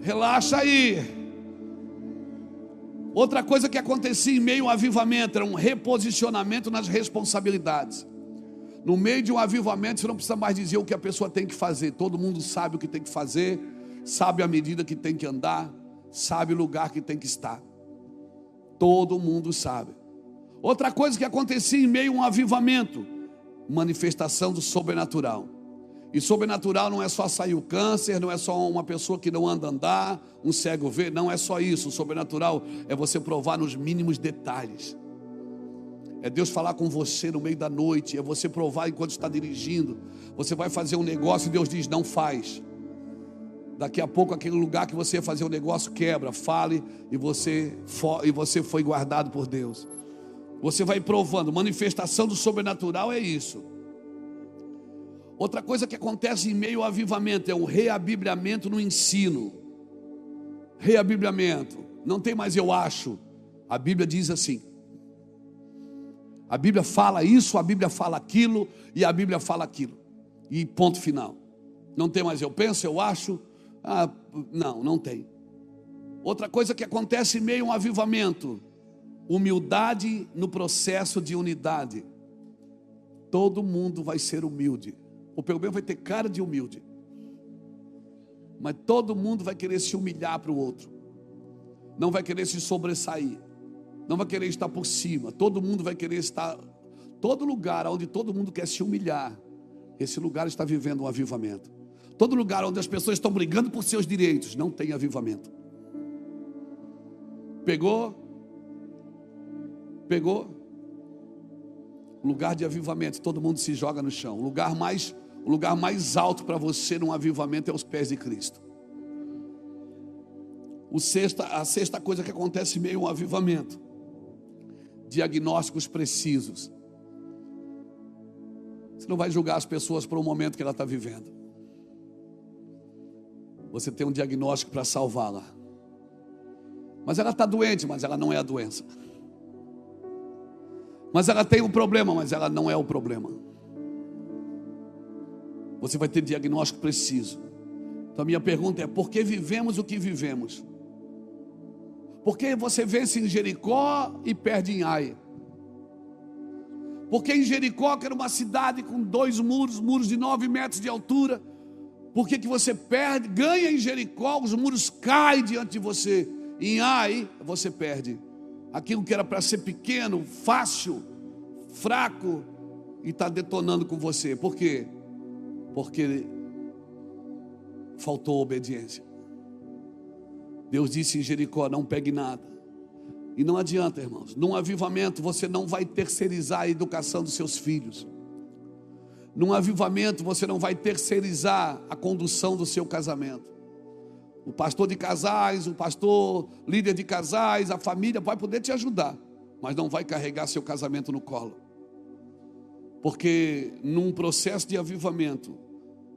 Relaxa aí. Outra coisa que acontecia em meio ao avivamento era um reposicionamento nas responsabilidades. No meio de um avivamento você não precisa mais dizer o que a pessoa tem que fazer. Todo mundo sabe o que tem que fazer, sabe a medida que tem que andar, sabe o lugar que tem que estar. Todo mundo sabe. Outra coisa que acontecia em meio a um avivamento, manifestação do sobrenatural. E sobrenatural não é só sair o câncer, não é só uma pessoa que não anda andar, um cego ver, não é só isso. O sobrenatural é você provar nos mínimos detalhes. É Deus falar com você no meio da noite, é você provar enquanto está dirigindo. Você vai fazer um negócio e Deus diz, não faz. Daqui a pouco aquele lugar que você ia fazer o negócio quebra, fale e você foi guardado por Deus. Você vai provando, manifestação do sobrenatural é isso. Outra coisa que acontece em meio ao avivamento é o reabibliamento no ensino. Reabibliamento, não tem mais eu acho. A Bíblia diz assim. A Bíblia fala isso, a Bíblia fala aquilo e a Bíblia fala aquilo. E ponto final. Não tem mais eu penso, eu acho. Não tem. Outra coisa que acontece em meio a um avivamento, humildade no processo de unidade. Todo mundo vai ser humilde. Ou pelo menos vai ter cara de humilde. Mas todo mundo vai querer se humilhar para o outro. Não vai querer se sobressair. Não vai querer estar por cima. Todo mundo vai querer estar. Todo lugar onde todo mundo quer se humilhar, esse lugar está vivendo um avivamento. Todo lugar onde as pessoas estão brigando por seus direitos, não tem avivamento. Pegou? Lugar de avivamento, todo mundo se joga no chão. O lugar mais alto para você num avivamento é os pés de Cristo. A sexta coisa que acontece em meio a um avivamento, diagnósticos precisos. Você não vai julgar as pessoas por um momento que ela está vivendo. Você tem um diagnóstico para salvá-la. Mas ela está doente, mas ela não é a doença. Mas ela tem um problema, mas ela não é o problema. Você vai ter diagnóstico preciso. Então a minha pergunta é, por que vivemos o que vivemos? Por que você vence em Jericó e perde em Ai? Porque em Jericó, que era uma cidade com 2 muros de 9 metros de altura, por que você perde? Ganha em Jericó, os muros caem diante de você. Em Ai, você perde. Aquilo que era para ser pequeno, fácil, fraco, e está detonando com você. Por quê? Porque faltou obediência. Deus disse em Jericó, não pegue nada. E não adianta, irmãos. Num avivamento você não vai terceirizar a educação dos seus filhos. Num avivamento você não vai terceirizar a condução do seu casamento. O pastor de casais, o pastor líder de casais, a família vai poder te ajudar, mas não vai carregar seu casamento no colo. Porque num processo de avivamento,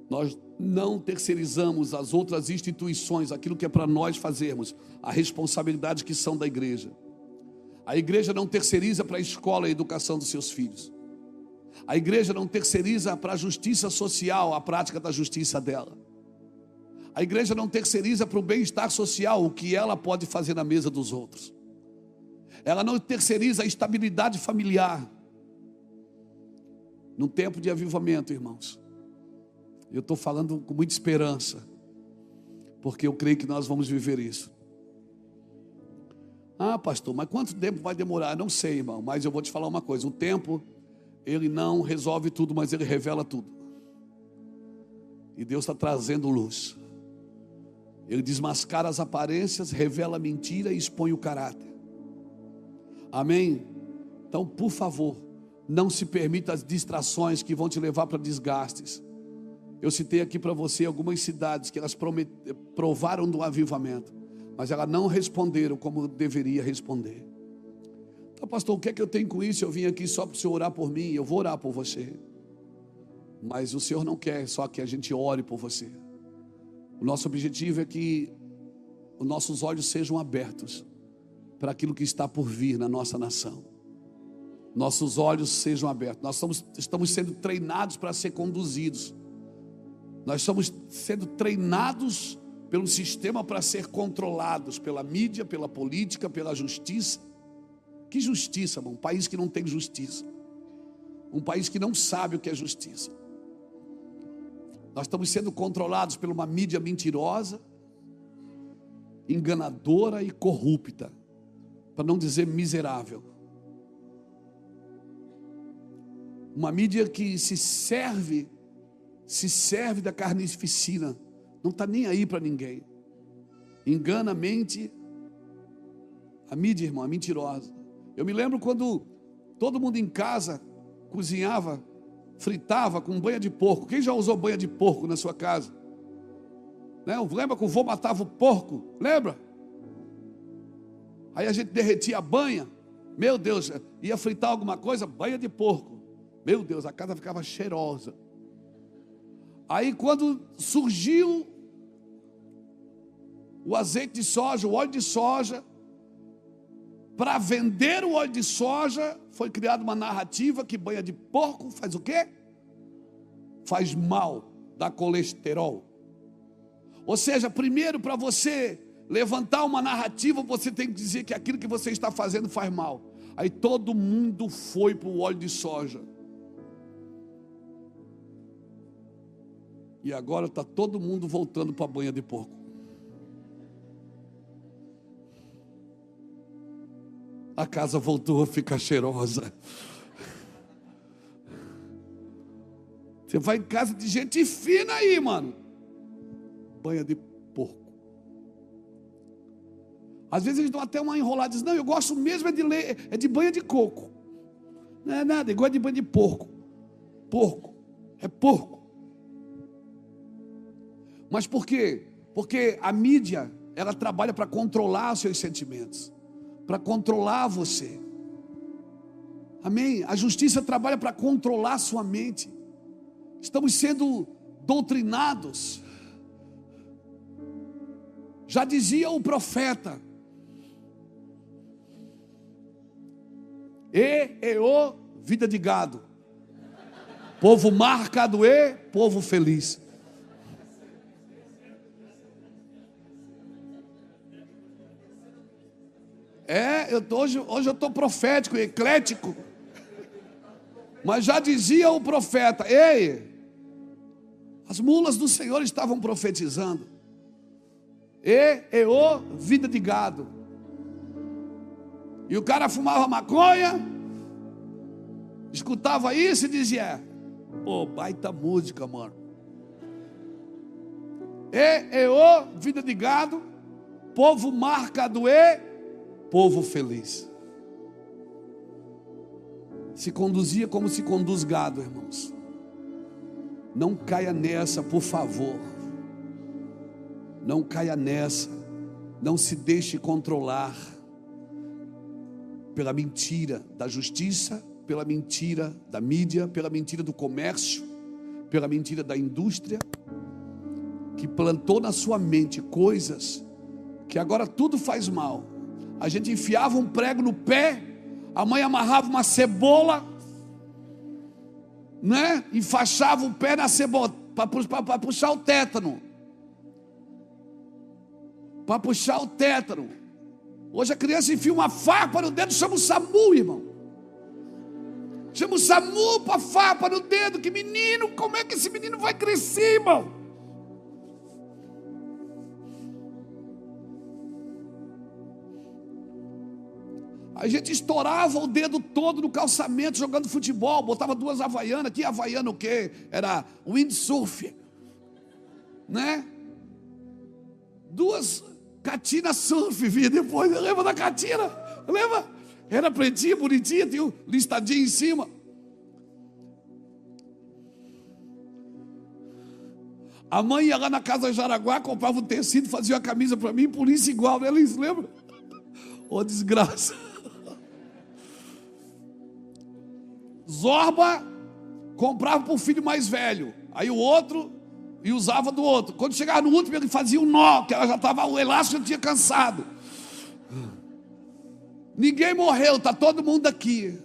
nós não terceirizamos as outras instituições, aquilo que é para nós fazermos, a responsabilidade que são da igreja. A igreja não terceiriza para a escola a educação dos seus filhos. A igreja não terceiriza para a justiça social a prática da justiça dela. A igreja não terceiriza para o bem-estar social o que ela pode fazer na mesa dos outros. Ela não terceiriza a estabilidade familiar. Num tempo de avivamento, irmãos, eu estou falando com muita esperança, porque eu creio que nós vamos viver isso. Pastor, mas quanto tempo vai demorar? Não sei, irmão, mas eu vou te falar uma coisa. O tempo, ele não resolve tudo, mas ele revela tudo. E Deus está trazendo luz. Ele desmascara as aparências, revela a mentira e expõe o caráter. Amém? Então, por favor, não se permita as distrações que vão te levar para desgastes. Eu citei aqui para você algumas cidades que elas provaram do avivamento, mas elas não responderam como deveria responder. Então, pastor, o que é que eu tenho com isso? Eu vim aqui só para o Senhor orar por mim. Eu vou orar por você, mas o Senhor não quer só que a gente ore por você. O nosso objetivo é que os nossos olhos sejam abertos para aquilo que está por vir na nossa nação. Nossos olhos sejam abertos. Nós estamos sendo treinados para ser conduzidos. Nós estamos sendo treinados pelo sistema para ser controlados pela mídia, pela política, pela justiça. Que justiça, irmão? Um país que não tem justiça. Um país que não sabe o que é justiça. Nós estamos sendo controlados por uma mídia mentirosa, enganadora e corrupta, para não dizer miserável. Uma mídia que se serve da carnificina, não está nem aí para ninguém. Engana, mente. A mídia, irmão, é mentirosa. Eu me lembro quando todo mundo em casa cozinhava, fritava com banha de porco. Quem já usou banha de porco na sua casa? Né? Lembra que o vô matava o porco? Lembra? Aí a gente derretia a banha. Meu Deus, ia fritar alguma coisa, banha de porco. Meu Deus, a casa ficava cheirosa. Aí quando surgiu o azeite de soja, o óleo de soja, para vender o óleo de soja, foi criada uma narrativa que banha de porco faz o quê? Faz mal, dá colesterol. Ou seja, primeiro, para você levantar uma narrativa, você tem que dizer que aquilo que você está fazendo faz mal. Aí todo mundo foi para o óleo de soja. E agora está todo mundo voltando para a banha de porco. A casa voltou a ficar cheirosa. Você vai em casa de gente fina aí, mano. Banha de porco. Às vezes eles dão até uma enrolada. Dizem, não, eu gosto mesmo é de banha de coco. Não é nada, igual de banha de porco. Porco. É porco. Mas por quê? Porque a mídia, ela trabalha para controlar os seus sentimentos. Para controlar você. Amém? A justiça trabalha para controlar a sua mente. Estamos sendo doutrinados. Já dizia o profeta: o vida de gado. Povo marcado povo feliz. Hoje eu estou profético, eclético. Mas já dizia o profeta: ei, as mulas do Senhor estavam profetizando. Vida de gado. E o cara fumava maconha, escutava isso e dizia: pô, baita música, mano. Vida de gado, povo marcado povo feliz. Se conduzia como se conduz gado, irmãos. Não caia nessa, por favor. Não caia nessa. Não se deixe controlar pela mentira da justiça, pela mentira da mídia, pela mentira do comércio, pela mentira da indústria, que plantou na sua mente coisas que agora tudo faz mal. A gente enfiava um prego no pé, a mãe amarrava uma cebola, né? Enfaixava o pé na cebola para puxar o tétano. Para puxar o tétano. Hoje a criança enfia uma farpa no dedo, chama o SAMU, irmão. Chama o SAMU para farpa no dedo. Que menino, como é que esse menino vai crescer, irmão? A gente estourava o dedo todo no calçamento jogando futebol, botava 2 havaianas. Que havaiana o quê? Era windsurf, né? 2 Catina Surf vinha depois. Lembra da Catina? Lembra? Era pretinha, bonitinha, tinha um listadinho em cima. A mãe ia lá na casa de Jaraguá, comprava um tecido, fazia uma camisa para mim, polícia igual, né, Liz? Lembra? Ô, desgraça. Zorba comprava para o filho mais velho. Aí o outro, e usava do outro. Quando chegava no último, ele fazia um nó, que ela já estava, o elástico já tinha cansado. Ninguém morreu, está todo mundo aqui.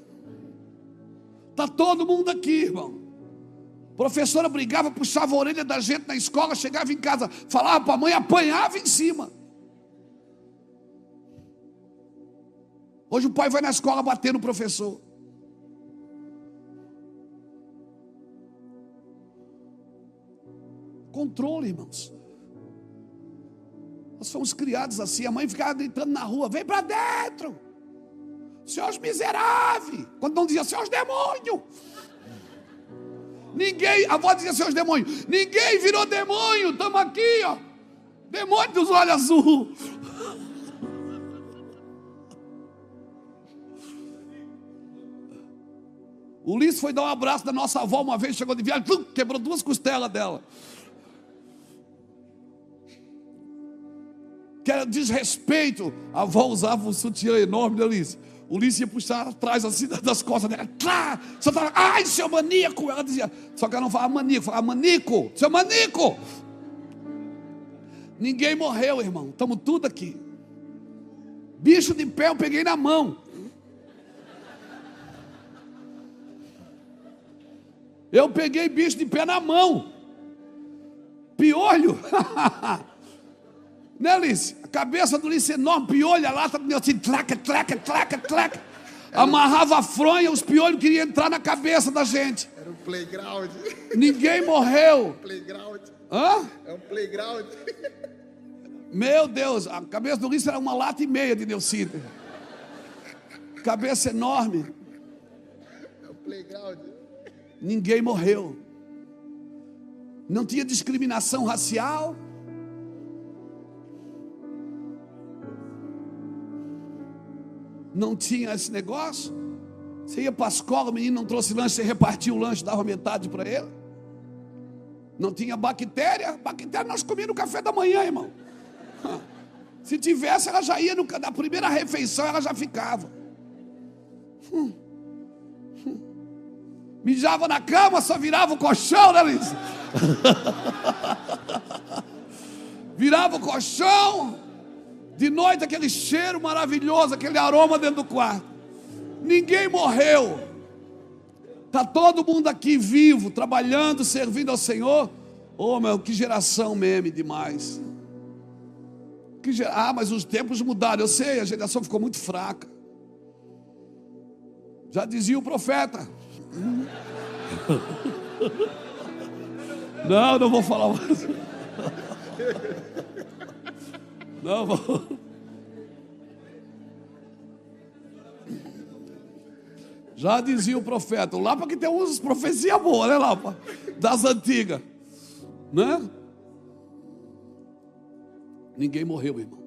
Está todo mundo aqui, irmão. A professora brigava, puxava a orelha da gente na escola, chegava em casa, falava para a mãe, apanhava em cima. Hoje o pai vai na escola bater no professor. Controle, irmãos. Nós fomos criados assim. A mãe ficava gritando na rua: vem para dentro, seus miseráveis. Quando não dizia seus demônios, ninguém, a avó dizia seus demônios, ninguém virou demônio, estamos aqui, ó. Demônio dos olhos azul. O Ulisses foi dar um abraço da nossa avó uma vez, chegou de viagem, quebrou 2 costelas dela. Que era desrespeito. A avó usava um sutiã enorme, né, Ulisses? O Ulisses ia puxar atrás assim das costas dela. Tlá! Só tava, ai, seu maníaco! Ela dizia, só que ela não falava maníaco, falava manico, seu manico! Ninguém morreu, irmão. Estamos tudo aqui. Bicho de pé eu peguei na mão. Eu peguei bicho de pé na mão. Piolho. Né, Alice? A cabeça do Alice é enorme, piolho, a lata do assim, tlaca, tlaca, tlaca, tlaca. Amarrava a fronha, os piolhos queriam entrar na cabeça da gente. Era um playground. Ninguém morreu. Playground. Hã? É um playground. Meu Deus, a cabeça do Alice era 1,5 latas de Neucídio. Cabeça enorme. É um playground. Ninguém morreu. Não tinha discriminação racial. Não tinha esse negócio. Você ia para a escola, o menino não trouxe lanche, você repartia o lanche, dava metade para ele. Não tinha bactéria. Bactéria nós comíamos no café da manhã, irmão. Se tivesse, ela já ia na primeira refeição, ela já ficava. Mijava na cama, só virava o colchão, né, Liz? Virava o colchão. De noite aquele cheiro maravilhoso, aquele aroma dentro do quarto. Ninguém morreu. Está todo mundo aqui vivo, trabalhando, servindo ao Senhor. Oh, meu, que geração meme demais. Mas os tempos mudaram. Eu sei, a geração ficou muito fraca. Já dizia o profeta. Não vou falar mais. Não vou. Já dizia o profeta. O Lapa que tem umas profecias boas, né, Lapa? Das antigas, né? Ninguém morreu, irmão.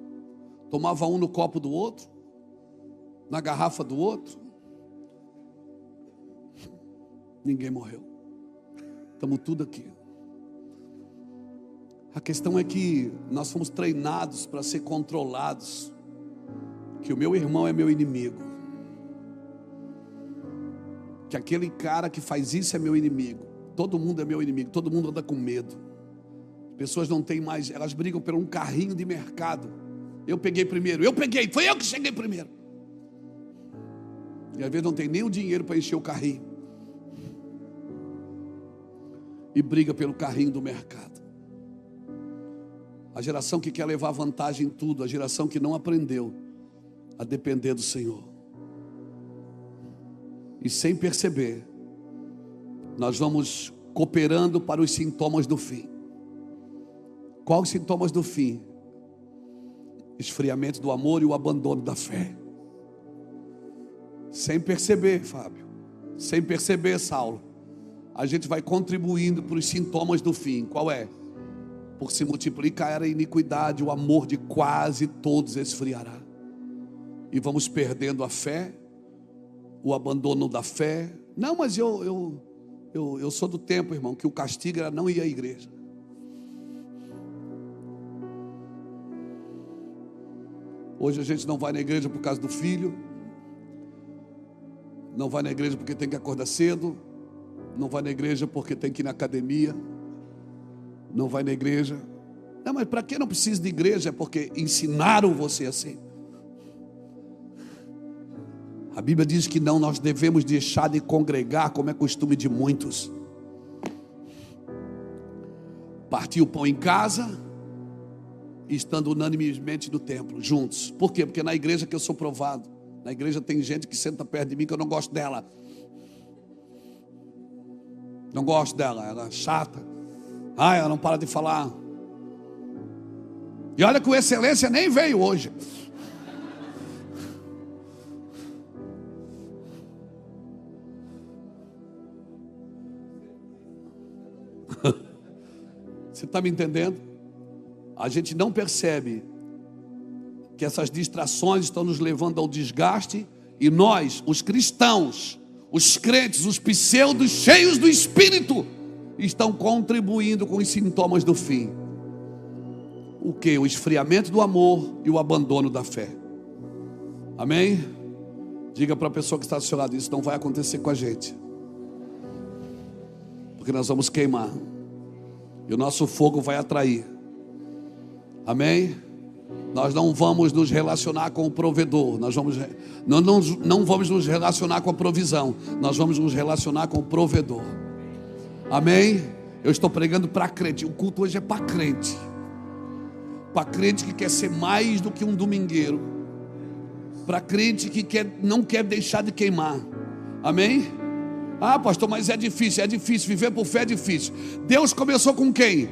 Tomava um no copo do outro, na garrafa do outro. Ninguém morreu. Estamos tudo aqui. A questão é que nós fomos treinados para ser controlados. Que o meu irmão é meu inimigo. Que aquele cara que faz isso é meu inimigo. Todo mundo é meu inimigo. Todo mundo anda com medo. Pessoas não têm mais, elas brigam por um carrinho de mercado. Eu peguei primeiro. Foi eu que cheguei primeiro. E às vezes não tem nem o dinheiro para encher o carrinho. E briga pelo carrinho do mercado. A geração que quer levar vantagem em tudo. A geração que não aprendeu a depender do Senhor. E sem perceber, nós vamos cooperando para os sintomas do fim. Quais os sintomas do fim? Esfriamento do amor e o abandono da fé. Sem perceber, Fábio. Sem perceber, Saulo. A gente vai contribuindo para os sintomas do fim. Qual é? Por se multiplicar a iniquidade, o amor de quase todos esfriará. E vamos perdendo a fé, o abandono da fé. Não, mas eu sou do tempo, irmão, que o castigo era não ir à igreja. Hoje a gente não vai na igreja por causa do filho, não vai na igreja porque tem que acordar cedo, não vai na igreja porque tem que ir na academia, não vai na igreja. Não, mas para que não precisa de igreja? É porque ensinaram você assim. A Bíblia diz que não, nós devemos deixar de congregar, como é costume de muitos. Partir o pão em casa, estando unanimemente no templo, juntos. Por quê? Porque na igreja que eu sou provado. Na igreja tem gente que senta perto de mim que eu não gosto dela. Não gosto dela, ela é chata. Ela não para de falar. E olha que o Excelência nem veio hoje. Você está me entendendo? A gente não percebe que essas distrações estão nos levando ao desgaste. E nós, os cristãos, os crentes, os pseudos cheios do Espírito, estão contribuindo com os sintomas do fim. O que? O esfriamento do amor e o abandono da fé. Amém? Diga para a pessoa que está do seu lado, isso não vai acontecer com a gente. Porque nós vamos queimar. E o nosso fogo vai atrair. Amém? Nós não vamos nos relacionar com o provedor. Não vamos nos relacionar com a provisão. Nós vamos nos relacionar com o provedor. Amém? Eu estou pregando para crente. O culto hoje é para crente. Para crente que quer ser mais do que um domingueiro. Para crente que não quer deixar de queimar. Amém? Ah, pastor, mas é difícil. Viver por fé é difícil. Deus começou com quem?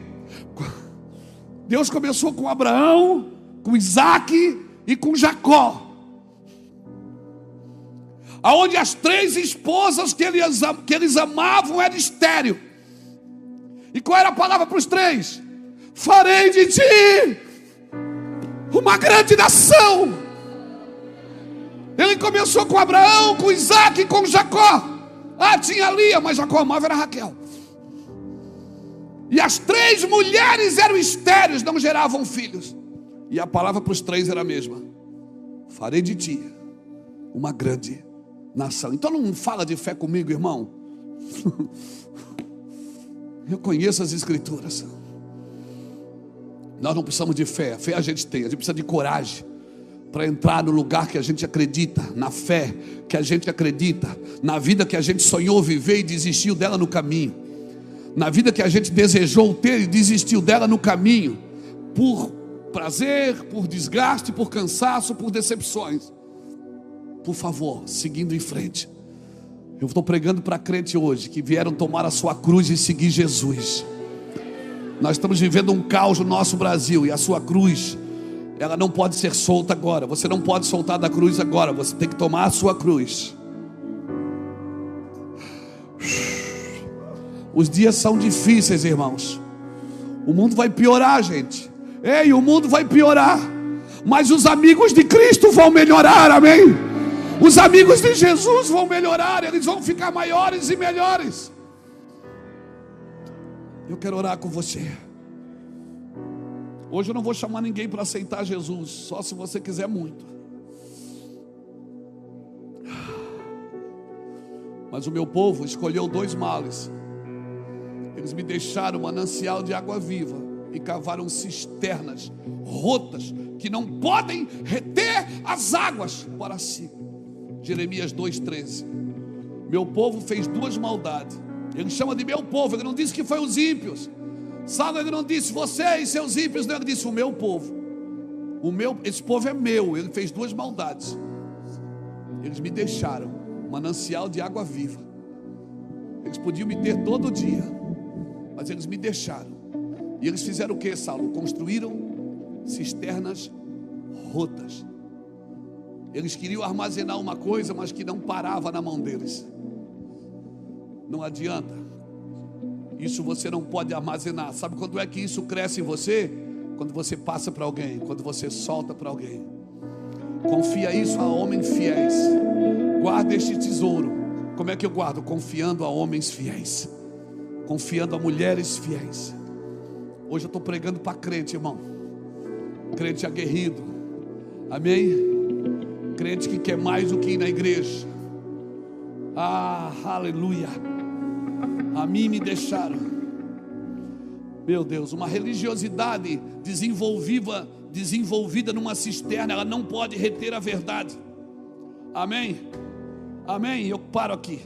Deus começou com Abraão, com Isaac e com Jacó. Aonde as 3 esposas que eles amavam eram estéril. E qual era a palavra para os 3? Farei de ti uma grande nação. Ele começou com Abraão, com Isaac e com Jacó. Tinha Lia, mas Jacó amava era Raquel. E as 3 mulheres eram estéreis, não geravam filhos. E a palavra para os 3 era a mesma: farei de ti uma grande nação. Então não fala de fé comigo, irmão. Eu conheço as escrituras. Nós não precisamos de fé. Fé a gente tem, a gente precisa de coragem para entrar no lugar que a gente acredita, na fé que a gente acredita, na vida que a gente sonhou viver e desistiu dela no caminho, na vida que a gente desejou ter e desistiu dela no caminho, por prazer, por desgaste, por cansaço, por decepções. Por favor, seguindo em frente. Eu estou pregando para crente hoje que vieram tomar a sua cruz e seguir Jesus. Nós estamos vivendo um caos no nosso Brasil, e a sua cruz, ela não pode ser solta agora. Você não pode soltar da cruz agora. Você tem que tomar a sua cruz. Os dias são difíceis, irmãos. O mundo vai piorar, gente. Ei, o mundo vai piorar, mas os amigos de Cristo vão melhorar, amém? Os amigos de Jesus vão melhorar. Eles vão ficar maiores e melhores. Eu quero orar com você. Hoje eu não vou chamar ninguém para aceitar Jesus, só se você quiser muito. Mas o meu povo escolheu 2 males. Eles me deixaram um manancial de água viva e cavaram cisternas rotas que não podem reter as águas para si. Jeremias 2,13. Meu povo fez 2 maldades. Ele chama de meu povo, ele não disse que foi os ímpios. Salmo, ele não disse você e seus ímpios, não, ele disse o meu povo. Esse povo é meu. Ele fez 2 maldades. Eles me deixaram manancial de água viva. Eles podiam me ter todo dia, mas eles me deixaram. E eles fizeram o que, Saulo? Construíram cisternas rotas. Eles queriam armazenar uma coisa, mas que não parava na mão deles. Não adianta. Isso você não pode armazenar. Sabe quando é que isso cresce em você? Quando você passa para alguém, quando você solta para alguém. Confia isso a homens fiéis. Guarda este tesouro. Como é que eu guardo? Confiando a homens fiéis, confiando a mulheres fiéis. Hoje eu estou pregando para crente, irmão. Crente aguerrido, amém? Crente que quer mais do que ir na igreja. Ah, aleluia. A mim me deixaram, meu Deus, uma religiosidade desenvolvida numa cisterna, ela não pode reter a verdade. Amém? Amém? Eu paro aqui.